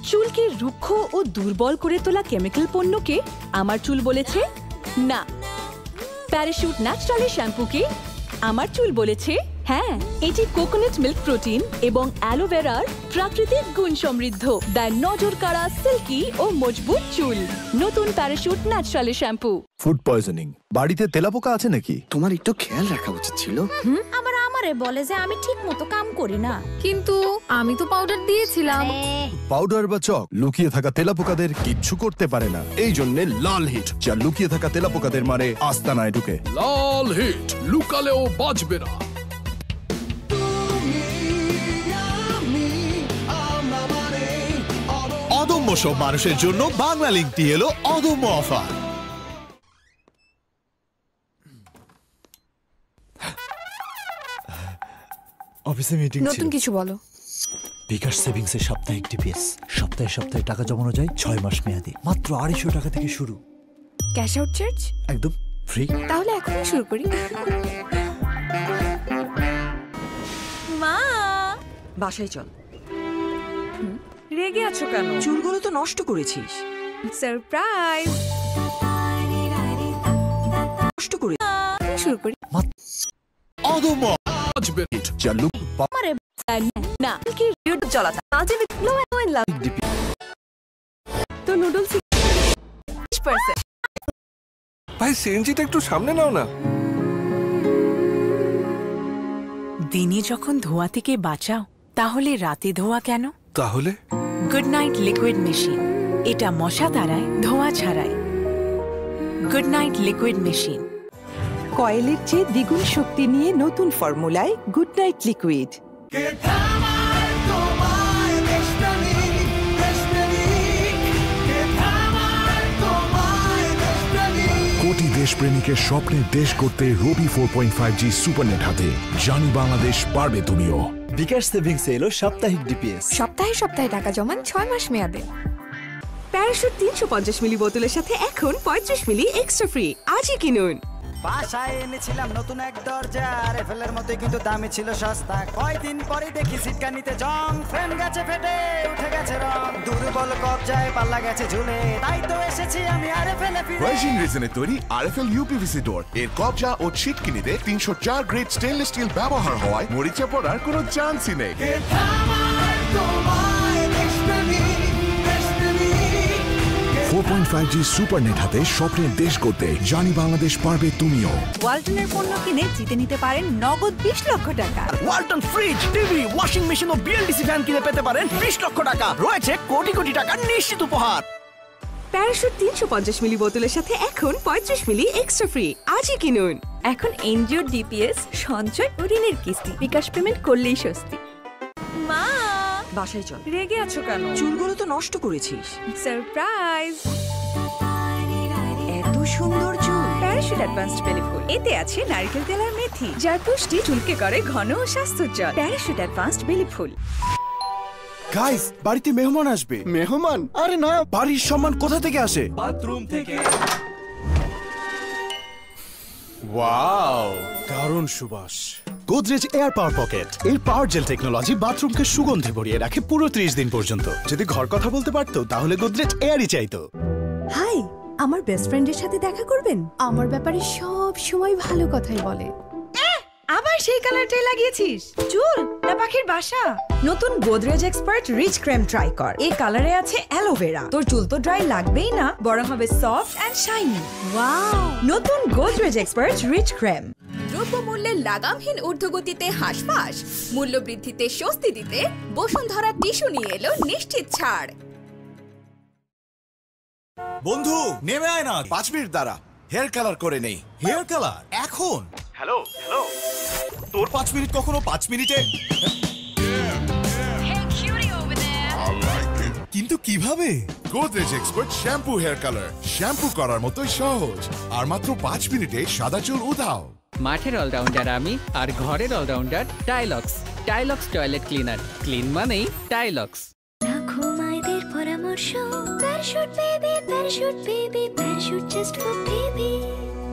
চুলকে রুক্ষ ও দুর্বল করে তোলা কেমিক্যাল পণ্যকে আমার চুল বলেছে না। প্যারাশুট ন্যাচারালি শ্যাম্পুকে আমার চুল বলেছে হ্যাঁ। এটি কোকোনাট মিল্ক প্রোটিন এবং অ্যালোভেরার প্রাকৃতিক গুণ সমৃদ্ধ, দেয় নজর কাড়া সিল্কি ও মজবুত চুল। নতুন parachute naturally shampoo. Food poisoning, বাড়িতে তেলাপোকা আছে নাকি? তোমার একটু খেয়াল রাখা উচিত ছিল। আবার আমারে বলে যে আমি ঠিক মতো কাম করি না, কিন্তু আমি তো পাউডার দিয়েছিলাম। পাউডার বা চক লুকিয়ে থাকা তেলাপোকাদের কিচ্ছু করতে পারে না। এই জন্য লাল হিট, যা লুকিয়ে থাকা তেলাপোকাদের মারে আস্তানায় ঢুকে। লাল হিট, লুকালেও বাঁচবে না। অদম্য সব মানুষের জন্য বাংলা লিংকটি এলো অদম্য অফার। অফিসে মিটিং ছিল। নতুন কিছু বলো। বিকাশ সেভিংস এর সাপ্তাহিক ডিপিএস। সপ্তাহে সপ্তাহে টাকা জমানো যায় 6 মাস মেয়াদে, মাত্র 250 টাকা থেকে শুরু। ক্যাশ আউট চার্জ একদম ফ্রি। তাহলে এখনই শুরু করি। মা, বাসায় চল। রেগে আছো কেন? চুলগুলো তো নষ্ট করেছিস। সারপ্রাইজ। নষ্ট করে শুরু করি। অদম্য চালু আমারে না কি রিড চলাতা আজ আমি গ্লো এন্ড লাভ তো নুডলস 20%। ভাই সিএনজিটা একটু সামনে নাও না। দিনে যখন ধোয়া থেকে বাঁচাও, তাহলে রাতে ধোয়া কেন? তাহলে গুড নাইট লিকুইড মেশিন, এটা মশা তাড়ায়, ধোয়া ছাড়ায়। Good night liquid machine. কয়েলের চেয়ে দ্বিগুণ শক্তি নিয়ে নতুন ফর্মুলায় গুড নাইট লিকুইড। কোটি দেশপ্রেমিকের স্বপ্নের দেশ করতে রবি 4.5G সুপারনেট হাতে। জানি বাংলাদেশ, পারবে তুমিও। বিকাশ সেভিংস এলো সাপ্তাহিক ডিপিএস। সপ্তাহে সপ্তাহে টাকা জমান 6 মাস মেয়াদে। প্যারাশুট 350 মিলি বোতলের সাথে এখন 35 মিলি এক্সট্রা ফ্রি। আজই কিনুন। বাসায় এনেছিলাম নতুন এক দরজা, আরএফএলের মধ্যে কিন্তু দামে ছিল সস্তা। কয়দিন পরে দেখি সিটকানিতে জং, ফ্রেম গেছে ফেটে, উঠে গেছে রং, দুর্বল কবজায় পাল্লা গেছে ঝুলে। তাই তো এসেছি আমি আরএফএল এ ফিরে। ভার্জিন রেজিনে তৈরি আরএফএল ইউপিভিসি ডোর এর কবজা ও ছিটকিনিতে 304 গ্রেড স্টেনলেস স্টিল ব্যবহার হওয়ায় মরিচা পড়ার কোনো চান্সই নেই। 4.5G সুপারনেট হাতে স্বপ্নের দেশ করতে জানি বাংলাদেশ, পারবে তুমিও। ওয়ালটনের পণ্য কিনে জিতে নিতে পারেন নগদ 20 লক্ষ টাকা। Walton fridge, TV, washing machine ও বিএলডিসি ফ্যান কিনে পেতে পারেন 20 লক্ষ টাকা। রয়েছে কোটি কোটি টাকার নিশ্চিত উপহার। প্যারাশুট 350 মিলি বোতলের সাথে এখন 35 মিলি এক্সট্রা ফ্রি। আজই কিনুন। এখন এনজিও ডিপিএস সঞ্চয় ও ঋণের কিস্তি বিকাশ পেমেন্ট করলেই স্বস্তি। মা, বাসায় চল। রেগে আছো কেন? চুলগুলো তো নষ্ট করেছিস। সারপ্রাইজ। এত সুন্দর চুল। প্যারাশুট অ্যাডভান্সড বেলি ফুল, এতে আছে নারকেল তেল আর মেথি, যার পুষ্টি চুলকে করে ঘন ও স্বাস্থ্যোজ্জ্বল। প্যারাশুট অ্যাডভান্সড বেলি ফুল। গাইস, বাড়িতে মেহমান আসবে। মেহমান? আরে না, বাড়ির সম্মান কোথা থেকে আসে? বাথরুম থেকে। ওয়াও, দারুণ সুবাস। গোদরেজ এয়ার পাওয়ার পকেট এর পাওয়ার জেল টেকনোলজি বাথরুমকে সুগন্ধে ভরিয়ে রাখে পুরো 30 দিন পর্যন্ত। যদি ঘর কথা বলতে পারতো তাহলে গোদরেজ এয়ারই চাইতো। হাই, আমার বেস্ট ফ্রেন্ডের সাথে দেখা করবেন? আমার ব্যাপারে সব সময় ভালো কথাই বলে। আবার সেই কালারটাই লাগিয়েছিস? চুল না পাখির বাসা? নতুন Godrej expert rich cream try কর। এই কালারে আছে অ্যালোভেরা। তোর চুল তো ড্রাই লাগবেই না, বরং হবে সফট এন্ড শাইনি। ওয়াও, নতুন গোদরেজ এক্সপার্ট রিচ ক্রিম। দ্রব্যমূল্যের লাগামহীন ঊর্ধ্বগতিতে হাঁসফাঁস, মূল্যবৃদ্ধিতে স্বস্তি দিতে বসুন্ধরা টিস্যু নিয়ে এলো নিশ্চিত ছাড়। বন্ধু নেমে আয় না। 5 মিনিট দাঁড়া, হেয়ার কালার করে নেই। হেয়ার কালার এখন? হ্যালো হ্যালো, তোর 5 মিনিট কখনো 5 মিনিটে? কিন্তু কিভাবে? Godrej expert shampoo hair colour, shampoo করার মতোই সহজ আর মাত্র 5 মিনিটে সাদা চুল উধাও। মাঠের অলরাউন্ডার আমি, আর ঘরের অলরাউন্ডার টাইলক্স। টাইলক্স টয়লেট ক্লিনার, ক্লিন মানেই টাইলক্স। মায়েদের পরামর্শ, Parachute baby, Parachute baby, Parachute just for baby.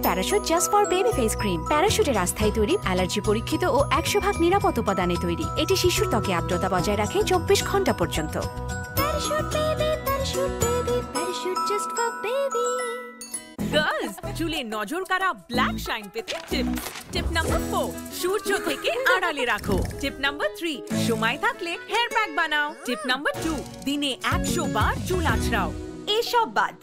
Parachute just for baby face cream. প্যারাশুটের আস্থায় তৈরি, অ্যালার্জি পরীক্ষিত ও 100% নিরাপদ উপাদানে তৈরি। এটি শিশুর ত্বকে আর্দ্রতা বজায় রাখে 24 ঘন্টা পর্যন্ত। Parachute baby, Parachute baby, Parachute just for baby. Girls, চুলে নজর কাড়া ব্ল্যাক শাইন পেতে টিপ নাম্বার 4, সূর্য থেকে আড়ালে রাখো। টিপ নাম্বার 3, সময় থাকলে হেয়ার প্যাক বানাও। টিপ নাম্বার 2, দিনে 100 বার চুল আঁচড়াও। এসব বাদ,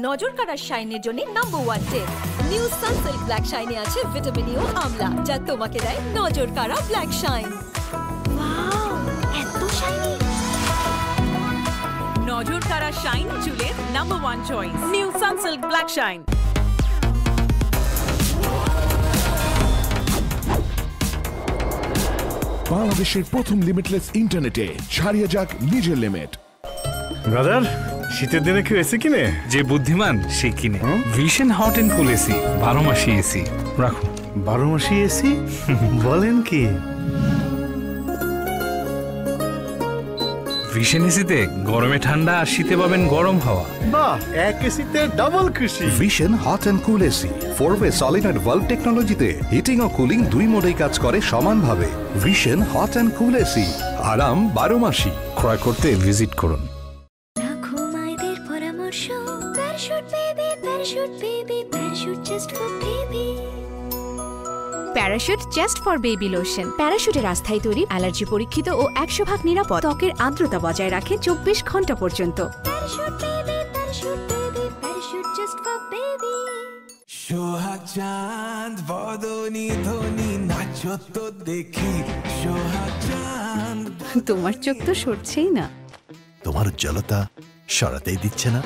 নজর কাড়ার শাইনের জন্য নাম্বার 1 টিপ, নিউ সানসিল্ক ব্ল্যাক শাইনে আছে ভিটামিন ই ও আমলা, যা তোমাকে দেয় নজর কাড়া ব্ল্যাক শাইন। ওয়াও, এত শাইনি! নজর কাড়া শাইন চুলের number 1 choice, new Sunsilk black shine. বাংলাদেশের প্রথম লিমিটলেস ইন্টারনেটে ছাড়িয়ে যাক নিজের লিমিট। ব্রাদার, শীতের দিনে কেউ এসি কিনে? যে বুদ্ধিমান সে কিনে Vision hot and cool AC. 12 মাসি এসি রাখুন। 12 মাসি এসি? বলেন কি? ভিশন এসিতে গরমে ঠান্ডা আর শীতে পাবেন গরম হাওয়া। বাহ, এক এসিতে ডাবল খুশি। Vision hot and cool AC 4-way solenoid valve টেকনোলজিতে হিটিং ও কুলিং দুই মোডেই কাজ করে সমানভাবে। Vision hot and cool AC, আরাম 12 মাসি। ক্রয় করতে ভিজিট করুন। মায়েদের পরামর্শ, Parachute baby, Parachute baby, Parachute just for baby. Parachute just for baby lotion. প্যারাশুটের আস্থায় তৈরি, অ্যালার্জি পরীক্ষিত ও 100% নিরাপদ, ত্বকের আর্দ্রতা বজায় রাখে 24 ঘন্টা পর্যন্ত। Parachute baby, Parachute baby, Parachute just for baby. সোহাগ চাঁদ বদনি ধ্বনি নাচো তো দেখি। সোহাগ চাঁদ। তোমার চোখ তো সরছেই না। তোমার উজ্জ্বলতা সরাতেই দিচ্ছে না।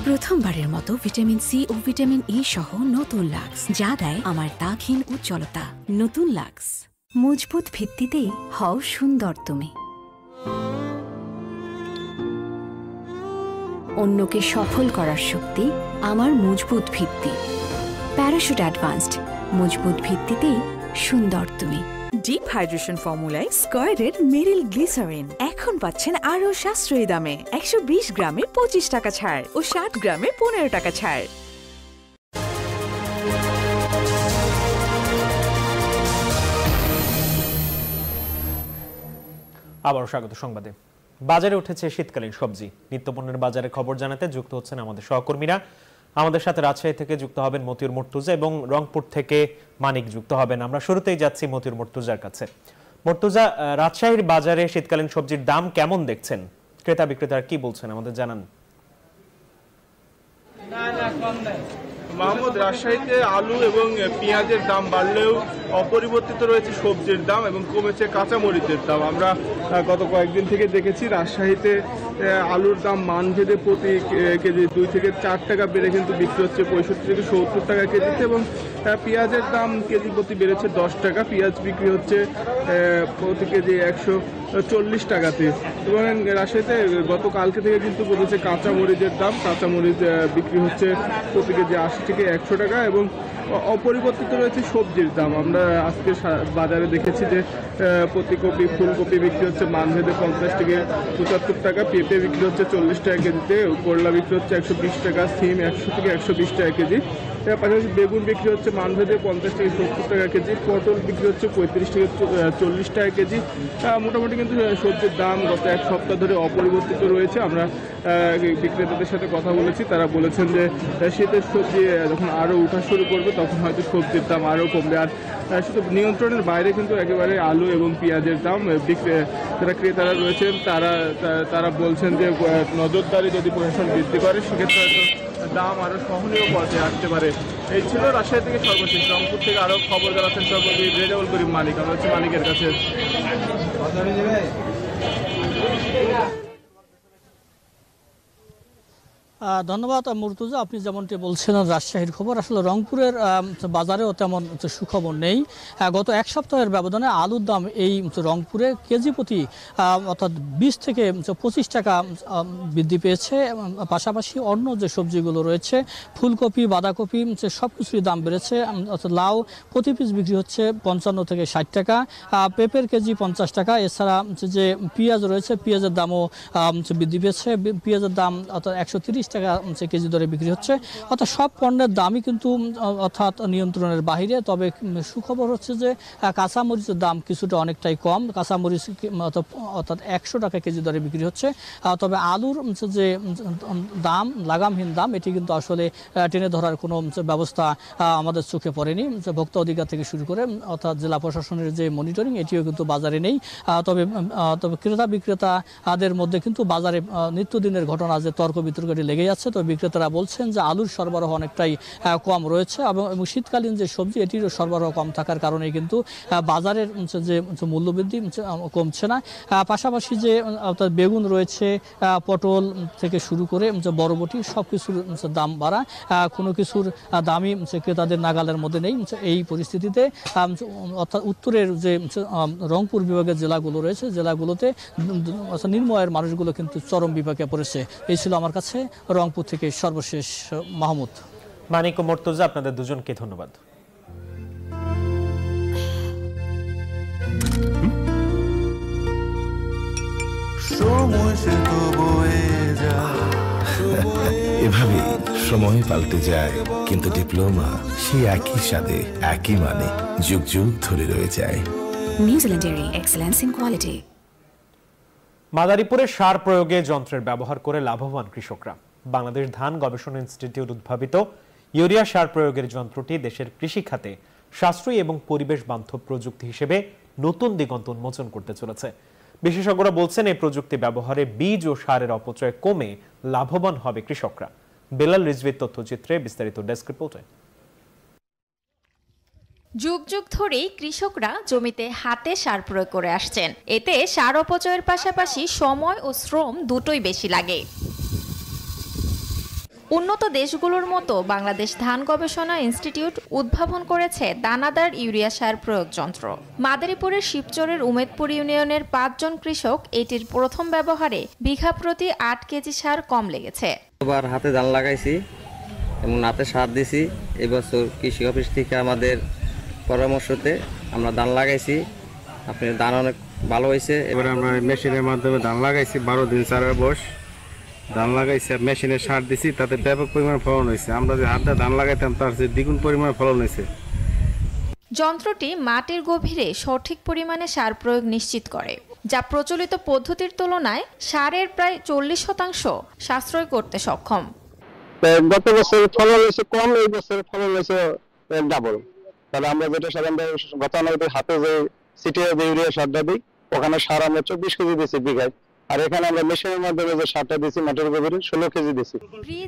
প্রথমবারের মতো ভিটামিন সি ও ভিটামিন ই সহ নতুন লাক্স, যা দেয় আমার দাগহীন উজ্জ্বলতা। নতুন লাক্স, মজবুত ভিত্তিতেই হও সুন্দর তুমি। অন্যকে সফল করার শক্তি আমার মজবুত ভিত্তি। প্যারাশুট অ্যাডভান্সড, মজবুত ভিত্তিতেই সুন্দর তুমি। ডিপ হাইড্রেশন ফর্মুলায় স্কয়ারের মেরিল গ্লিসারিন এখন পাচ্ছেন আরো সাশ্রয়ী দামে। 120 গ্রামে 25 টাকা ছাড় ও 60 গ্রামে 15 টাকা ছাড়। আবারও স্বাগত সংবাদে। বাজারে উঠেছে শীতকালীন সবজি। নিত্যপণ্যের বাজারে খবর জানাতে যুক্ত হচ্ছেন আমাদের সহকর্মীরা। আমাদের সাথে রাজশাহী থেকে যুক্ত হবেন মতিউর মুর্তুজা এবং রংপুর থেকে মানিক যুক্ত হবেন। আমরা শুরুতেই যাচ্ছি মতিউর মুর্তুজার কাছে। মুর্তুজা, রাজশাহীর বাজারে শীতকালীন সবজির দাম কেমন দেখছেন? ক্রেতা বিক্রেতারা কি বলছেন আমাদের জানান। মাহমুদ, রাজশাহীতে আলু এবং পেঁয়াজের দাম বাড়লেও অপরিবর্তিত রয়েছে সবজির দাম এবং কমেছে কাঁচামরিচের দাম। আমরা গত কয়েকদিন থেকে দেখেছি রাজশাহীতে আলুর দাম মানভেদে প্রতি কেজি 2 থেকে 4 টাকা বেড়ে কিন্তু বিক্রি হচ্ছে 65 থেকে 70 টাকা কেজিতে, এবং পেঁয়াজের দাম কেজি প্রতি বেড়েছে 10 টাকা। পেঁয়াজ বিক্রি হচ্ছে প্রতি কেজি 140 টাকাতে। এবং রাজশাহীতে গতকালকে থেকে কিন্তু বলেছে কাঁচামরিচের দাম। কাঁচামরিচ বিক্রি হচ্ছে প্রতি কেজি 80 থেকে 100 টাকা এবং অপরিবর্তিত রয়েছে সবজির দাম। আমরা আজকে বাজারে দেখেছি যে প্রতি কপি ফুলকপি বিক্রি হচ্ছে মানভেদে 50 থেকে 75 টাকা, পেঁপে বিক্রি হচ্ছে 40 টাকা কেজিতে, করলা বিক্রি হচ্ছে 120 টাকা, সিম 100 থেকে 120 টাকা কেজি। এর পাশাপাশি বেগুন বিক্রি হচ্ছে মানভেদে 50 থেকে 70 টাকা কেজি, পটল বিক্রি হচ্ছে 35 থেকে 40 টাকা কেজি। মোটামুটি কিন্তু সবজির দাম গত এক সপ্তাহ ধরে অপরিবর্তিত রয়েছে। আমরা বিক্রেতাদের সাথে কথা বলেছি, তারা বলেছেন যে শীতের সবজি যখন আরও উঠা শুরু করবে তখন হয়তো সবজির দাম আরও কমবে। আর শুধু নিয়ন্ত্রণের বাইরে কিন্তু একেবারে আলু এবং পেঁয়াজের দাম যারা ক্রেতারা রয়েছেন তারা বলছেন যে নজরদারি যদি প্রশাসন বৃদ্ধি করে সেক্ষেত্রে হয়তো দাম আরও সহনীয় পর্যায়ে আসতে পারে। এই ছিল রাজশাহী থেকে সর্বশেষ। রংপুর থেকে আরও খবর জানাচ্ছেন সর্বশেষ রেজাউল করিম মানিক। আমরা হচ্ছে মানিকের কাছে। ধন্যবাদ মুর্তুজা। আপনি যেমনটি বলছিলেন রাজশাহীর খবর, আসলে রংপুরের বাজারেও তেমন সুখবর নেই। গত এক সপ্তাহের ব্যবধানে আলুর দাম এই রংপুরে কেজি প্রতি অর্থাৎ 20 থেকে 25 টাকা বৃদ্ধি পেয়েছে। পাশাপাশি অন্য যে সবজিগুলো রয়েছে ফুলকপি, বাঁধাকপি সব কিছুরই দাম বেড়েছে। অর্থাৎ লাউ প্রতি পিস বিক্রি হচ্ছে 55 থেকে 60 টাকা, পেঁপের কেজি 50 টাকা। এছাড়া যে পেঁয়াজ রয়েছে পেঁয়াজের দামও বৃদ্ধি পেয়েছে। পেঁয়াজের দাম অর্থাৎ 130 টাকা কেজি দরে বিক্রি হচ্ছে। অর্থাৎ সব পণ্যের দামই কিন্তু অর্থাৎ নিয়ন্ত্রণের বাইরে। তবে সুখবর হচ্ছে যে কাঁচামরিচের দাম কিছুটা অনেকটাই কম, কাঁচামরিচ অর্থাৎ 100 টাকা কেজি দরে বিক্রি হচ্ছে। তবে আলুর যে দাম লাগামহীন দাম এটি কিন্তু আসলে টেনে ধরার কোনো ব্যবস্থা আমাদের চোখে পড়েনি। ভোক্তা অধিকার থেকে শুরু করে অর্থাৎ জেলা প্রশাসনের যে মনিটরিং এটিও কিন্তু বাজারে নেই। তবে ক্রেতা বিক্রেতাদের মধ্যে কিন্তু বাজারে নিত্যদিনের ঘটনা যে তর্ক বিতর্কটি লেগে যাচ্ছে। তো বিক্রেতারা বলছেন যে আলুর সরবরাহ অনেকটাই কম রয়েছে এবং শীতকালীন যে সবজি এটির সরবরাহ কম থাকার কারণে কিন্তু বাজারের যে মূল্যবৃদ্ধি কমছে না। পাশাপাশি যে অর্থাৎ বেগুন রয়েছে, পটল থেকে শুরু করে বরবটি সব কিছুর দাম বাড়া, কোনো কিছুর দামই ক্রেতাদের নাগালের মধ্যে নেই। এই পরিস্থিতিতে অর্থাৎ উত্তরের যে রংপুর বিভাগের জেলাগুলো রয়েছে জেলাগুলোতে নিম্নআয়ের মানুষগুলো কিন্তু চরম বিপাকে পড়েছে। এই ছিল আমার কাছে রংপুর থেকে সর্বশেষ মাহমুদ। মানিক ও মুর্তজা, আপনাদের দুজনকে ধন্যবাদ। এভাবে সময় পাল্টে যায়, কিন্তু ডিপ্লোমা সেই একই স্বাদে একই মানে যুগ যুগ ধরে রয়ে যায়। New Zealand dairy, excellence in quality. মাদারীপুরে সার প্রয়োগে যন্ত্রের ব্যবহার করে লাভবান কৃষকরা। বাংলাদেশ ধান গবেষণা ইনস্টিটিউট উদ্ভাবিত ইউরিয়া সার প্রয়োগের যন্ত্রটি দেশের কৃষি খাতে সাশ্রয়ী এবং পরিবেশ বান্ধব প্রযুক্তি হিসেবে নতুন দিগন্ত উন্মোচন করতে চলেছে। বিশেষজ্ঞরা বলছেন এই প্রযুক্তি ব্যবহারে বীজ ও সারের অপচয় কমে লাভবান হবে কৃষকরা। বেলাল রিজভির তথ্যচিত্রে বিস্তারিত ডেস্ক রিপোর্টে। যুগ যুগ ধরেই কৃষকরা জমিতে হাতে সার প্রয়োগ করে আসছেন। এতে সার অপচয়ের পাশাপাশি সময় ও শ্রম দুটোই বেশি লাগে। উন্নত দেশগুলোর মতো বাংলাদেশ ধান গবেষণা ইনস্টিটিউট উদ্ভাবন করেছে দানাদার ইউরিয়া সার প্রয়োগ যন্ত্র। মাদারীপুরের শিবচরের উমেদপুর ইউনিয়নের 5 জন কৃষক এটির প্রথম ব্যবহারে বিঘা প্রতি 8 কেজি সার কম লেগেছে। এবার হাতে ধান লাগাইছি এবং হাতে সার দিছি। এবছর কৃষি অফিস থেকে আমাদের পরামর্শতে আমরা ধান লাগাইছি, আপনার ধান অনেক ভালো হয়েছে। এবার আমরা মেশিনের মাধ্যমে ধান লাগাইছি, 12 দিন চারের বয়স ধান লাগাইছি, মেশিনে সার দিছি, তাতে ব্যাপক পরিমাণ ফলন হয়েছে। আমরা যে হাতে ধান লাগাইতাম তার চেয়ে দ্বিগুণ পরিমাণ ফলন হয়েছে। যন্ত্রটি মাটির গভীরে সঠিক পরিমাণে সার প্রয়োগ নিশ্চিত করে, যা প্রচলিত পদ্ধতির তুলনায় সারের প্রায় 40% সাশ্রয় করতে সক্ষম। গত বছর ফলন হয়েছে কম, এই বছর ফলন হয়েছে ডাবল। তাহলে আমরা যেটা সাধারণত গতানুগতিক হাতে যে সিটিয়ে যে ইউরিয়া সারটা দিই, ওখানে সার আমরা 24 কেজি দিচ্ছি বিঘায়, আর এখানে আমরা মেশিনের মাধ্যমে যে সারটা দিচ্ছি মাটির গভীরে 16 কেজি দিচ্ছি।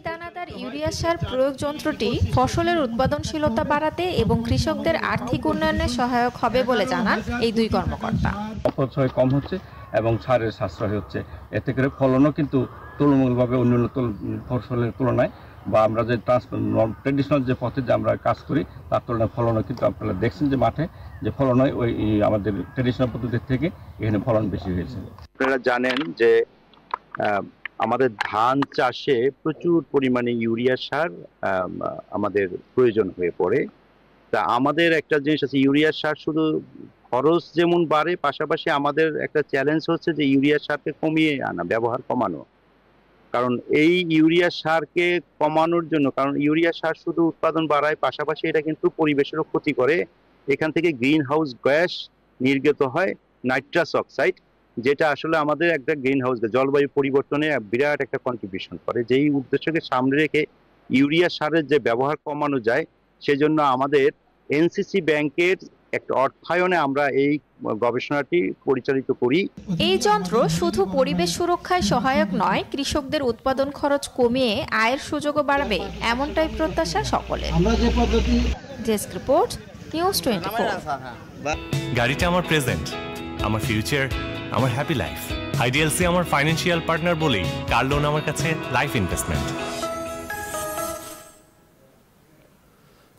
দানাদার ইউরিয়া সার প্রয়োগ যন্ত্রটি ফসলের উৎপাদনশীলতা বাড়াতে এবং কৃষকদের আর্থিক উন্নয়নে সহায়ক হবে বলে জানান এই দুই কর্মকর্তা। অপচয় কম হচ্ছে এবং সারের সাশ্রয় হচ্ছে, এতে করে ফলনও কিন্তু তুলনামূলকভাবে অন্যান্য ফসলের তুলনায় বা আমরা যে ট্রেডিশনাল যে পথে যে আমরা কাজ করি তার তুলনায় ফলনও কিন্তু আপনারা দেখছেন যে মাঠে যে ফলন হয় ওই আমাদের ট্রেডিশনাল পদ্ধতির থেকে এখানে ফলন বেশি হয়েছে। আপনারা জানেন যে আমাদের ধান চাষে প্রচুর পরিমাণে ইউরিয়া সার আমাদের প্রয়োজন হয়ে পড়ে। তা আমাদের একটা জিনিস আছে, ইউরিয়া সার শুধু খরচ যেমন বাড়ে, পাশাপাশি আমাদের একটা চ্যালেঞ্জ হচ্ছে যে ইউরিয়া সারকে কমিয়ে আনা, ব্যবহার কমানো। কারণ এই ইউরিয়া সারকে কমানোর জন্য, কারণ ইউরিয়া সার শুধু উৎপাদন বাড়ায়, পাশাপাশি এটা কিন্তু পরিবেশেরও ক্ষতি করে। এখান থেকে গ্রিন হাউস গ্যাস নির্গত হয়, নাইট্রাস অক্সাইড, যেটা আসলে আমাদের একটা গ্রিন হাউস গ্যাস, জলবায়ু পরিবর্তনে বিরাট একটা কন্ট্রিবিউশন করে। যেই উদ্দেশ্যকে সামনে রেখে ইউরিয়া সারের যে ব্যবহার কমানো যায়, সেজন্য আমাদের এনসিসি ব্যাংকের একটা অর্থায়নে আমরা এই গবেষণাটি পরিচালিত করি। এই যন্ত্র শুধু পরিবেশ সুরক্ষায় সহায়ক নয়, কৃষকদের উৎপাদন খরচ কমিয়ে আয়ের সুযোগও বাড়বে, এমনটাই প্রত্যাশা সকলের। Desk report, news 24। গাড়িটা আমার প্রেজেন্ট, আমার ফিউচার, আমার হ্যাপি লাইফ। আইডিএলসি আমার ফাইন্যান্সিয়াল পার্টনার বলেই কার লোন আমার কাছে লাইফ ইনভেস্টমেন্ট।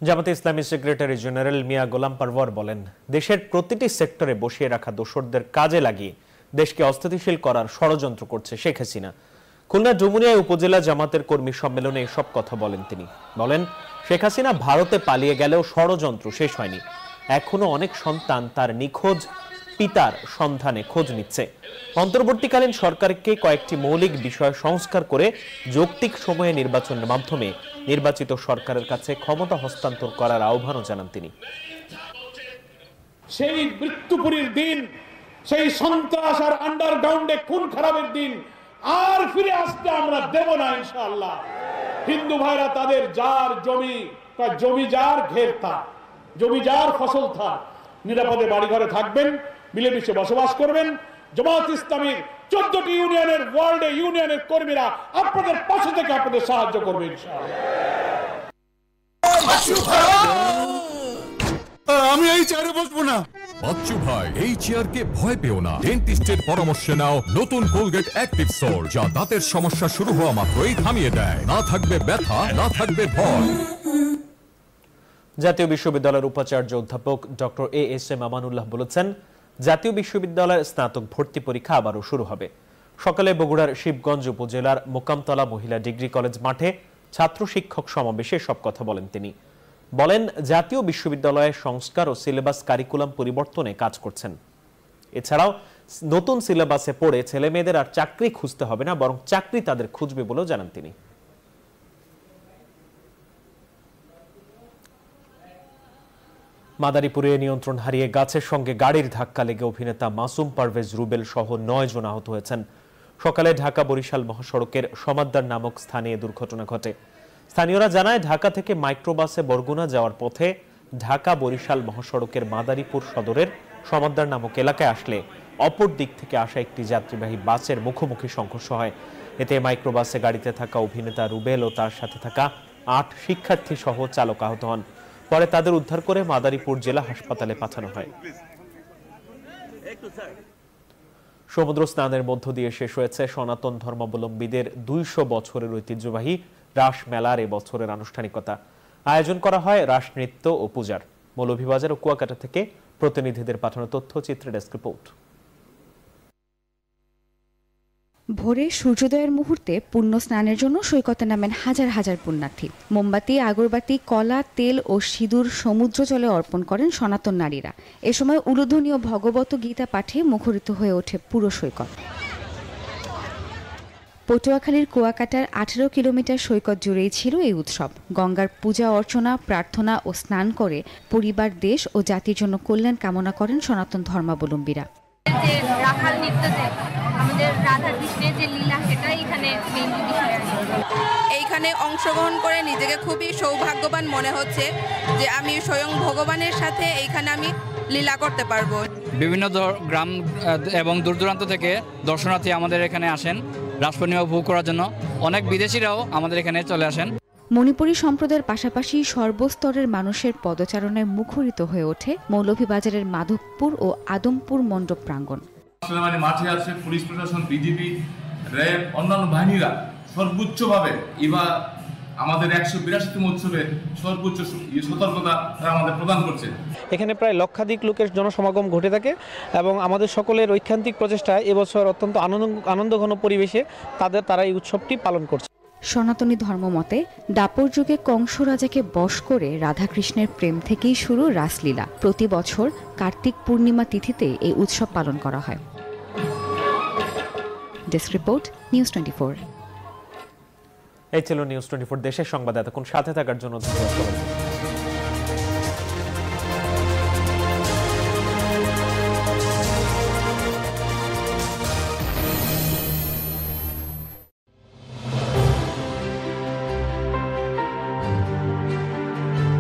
জামাতে ইসলামী সেক্রেটারি জেনারেল মিয়া গোলাম পারওয়ার বলেন, দেশের প্রতিটি সেক্টরে বসিয়ে রাখা দোসরদের কাজে লাগিয়ে দেশকে অস্থিতিশীল করার ষড়যন্ত্র করছে শেখ হাসিনা। খুলনা ডুমুরিয়া উপজেলা জামাতের কর্মী সম্মেলনে এসব কথা বলেন তিনি। বলেন, শেখ হাসিনা ভারতে পালিয়ে গেলেও ষড়যন্ত্র শেষ হয়নি। এখনো অনেক সন্তান তার নিখোঁজ পিতার সন্ধানে খোঁজ নিচ্ছে। অন্তর্বর্তীকালীন সরকারকে কয়েকটি মৌলিক বিষয় সংস্কার করে যৌক্তিক সময়ে নির্বাচনের মাধ্যমে নির্বাচিত সরকারের কাছে ক্ষমতা হস্তান্তর করার আহ্বানও জানান তিনি। সেই মৃত্যুপুরীর দিন, সেই সন্ত্রাস আর আন্ডারগ্রাউন্ডে খুন খারাপের দিন আর ফিরে আসতে আমরা দেব না ইনশাআল্লাহ। হিন্দু ভাইরা তাদের যার জমি যার ঘের থাক, জমি যার ফসল থাক, নিরাপদে বাড়িঘরে থাকবেন, মিলেমিশে বসবাস করবেন। জামাত ইসলামীর 14টি ইউনিয়নের ওয়ার্ল্ডে ইউনিয়নের কর্মীরা আপনাদের পাশে থেকে আপনাদের সাহায্য করবে ইনশাআল্লাহ। আমি এই চেয়ারে বসবো না। বাচ্চু ভাই, এই চেয়ারকে ভয় পেও না। ডেন্টিস্টের পরামর্শ নাও নতুন কোলগেট অ্যাক্টিভ সোল, যা দাঁতের সমস্যা শুরু হওয়া মাত্রই থামিয়ে দেয়। না থাকবে ব্যথা, না থাকবে ভয়। জাতীয় বিশ্ববিদ্যালয়ের উপাচার্য অধ্যাপক ডক্টর এএসএম আমানুল্লাহ বলেছেন, জাতীয় বিশ্ববিদ্যালয়ের স্নাতক ভর্তি পরীক্ষা আবারও শুরু হবে। সকালে বগুড়ার শিবগঞ্জ উপজেলার মোকামতলা মহিলা ডিগ্রি কলেজ মাঠে ছাত্র শিক্ষক সমাবেশে সব কথা বলেন তিনি। বলেন, জাতীয় বিশ্ববিদ্যালয়ের সংস্কার ও সিলেবাস কারিকুলাম পরিবর্তনে কাজ করছেন। এছাড়াও নতুন সিলেবাসে পড়ে ছেলে মেয়েদের আর চাকরি খুঁজতে হবে না, বরং চাকরি তাদের খুঁজবে বলেও জানান তিনি। মাদারীপুরে নিয়ন্ত্রণ হারিয়ে গাছের সঙ্গে গাড়ির ধাক্কা লেগে অভিনেতা মাসুম পারভেজ রুবেল সহ 9 জন আহত হয়েছেন। সকালে ঢাকা বরিশাল মহাসড়কের সমাদ্দার নামক স্থানে দুর্ঘটনা ঘটে। স্থানীয়রা জানায়, ঢাকা থেকে মাইক্রোবাসে বরগুনা যাওয়ার পথে ঢাকা বরিশাল মহাসড়কের মাদারীপুর সদরের সমাদ্দার নামক এলাকায় আসলে অপর দিক থেকে আসা একটি যাত্রীবাহী বাসের মুখোমুখি সংঘর্ষ হয়। এতে মাইক্রোবাসে গাড়িতে থাকা অভিনেতা রুবেল ও তার সাথে থাকা 8 শিক্ষার্থী সহ চালক আহত হন। পরে তাদের উদ্ধার করে মাদারীপুর জেলা হাসপাতালে পাঠানো হয়। সমুদ্র স্নানের মধ্য দিয়ে শেষ হয়েছে সনাতন ধর্মাবলম্বীদের 200 বছরের ঐতিহ্যবাহী রাস মেলার এবছরের আনুষ্ঠানিকতা। আয়োজন করা হয় রাস নৃত্য ও পূজার। মৌলভীবাজার ও কুয়াকাটা থেকে প্রতিনিধিদের পাঠানো তথ্যচিত্রে ডেস্ক রিপোর্ট। ভোরে সূর্যোদয়ের মুহূর্তে পুণ্য স্নানের জন্য সৈকতে নামেন হাজার হাজার পুণ্যার্থী। মোমবাতি, আগরবাতি, কলা, তেল ও সিঁদুর সমুদ্র জলে অর্পণ করেন সনাতন নারীরা। এ সময় উলুধ্বনি ও ভগবত গীতা পাঠে মুখরিত হয়ে ওঠে পুরো সৈকত। পটুয়াখালীর কুয়াকাটার 18 কিলোমিটার সৈকত জুড়েই ছিল এই উৎসব। গঙ্গার পূজা অর্চনা, প্রার্থনা ও স্নান করে পরিবার, দেশ ও জাতির জন্য কল্যাণ কামনা করেন সনাতন ধর্মাবলম্বীরা। রাখাল নৃত্যতে আমাদের রাধা কৃষ্ণের যে লীলা, সেটাই এখানে এইখানে অংশগ্রহণ করে নিজেকে খুবই সৌভাগ্যবান মনে হচ্ছে যে আমি স্বয়ং ভগবানের সাথে এইখানে আমি লীলা করতে পারবো। বিভিন্ন গ্রাম এবং দূর দূরান্ত থেকে দর্শনার্থী আমাদের এখানে আসেন রাস পূর্ণিমা উপভোগ করার জন্য। অনেক বিদেশিরাও আমাদের এখানে চলে আসেন। মণিপুরী সম্প্রদায়ের পাশাপাশি সর্বস্তরের মানুষের পদচারণায় মুখরিত হয়ে ওঠে মৌলভীবাজারের মাধবপুর ও আদমপুর মণ্ডপ প্রাঙ্গণ। মাঠে আছে পুলিশ প্রশাসন, বিজিবি, র্যাব, অন্যান্য বাহিনীরা সর্বোচ্চভাবে এবার আমাদের 182তম উৎসবে সর্বোচ্চ সতর্কতা আমাদের প্রদান করছে। এখানে প্রায় লক্ষাধিক লোকের জনসমাগম ঘটে থাকে এবং আমাদের সকলের ঐকান্তিক প্রচেষ্টায় এবছর অত্যন্ত আনন্দঘন পরিবেশে তারা এই উৎসবটি পালন করছে। সনাতনী ধর্মমতে দাপর যুগে কংস রাজাকে বশ করে রাধাকৃষ্ণের প্রেম থেকেই শুরু রাসলীলা। প্রতি বছর কার্তিক পূর্ণিমা তিথিতে এই উৎসব পালন করা হয়। Desk report, news 24। এই ছিল নিউজ 24 দেশের সংবাদ। এতক্ষণ সাথে থাকার জন্য ধন্যবাদ।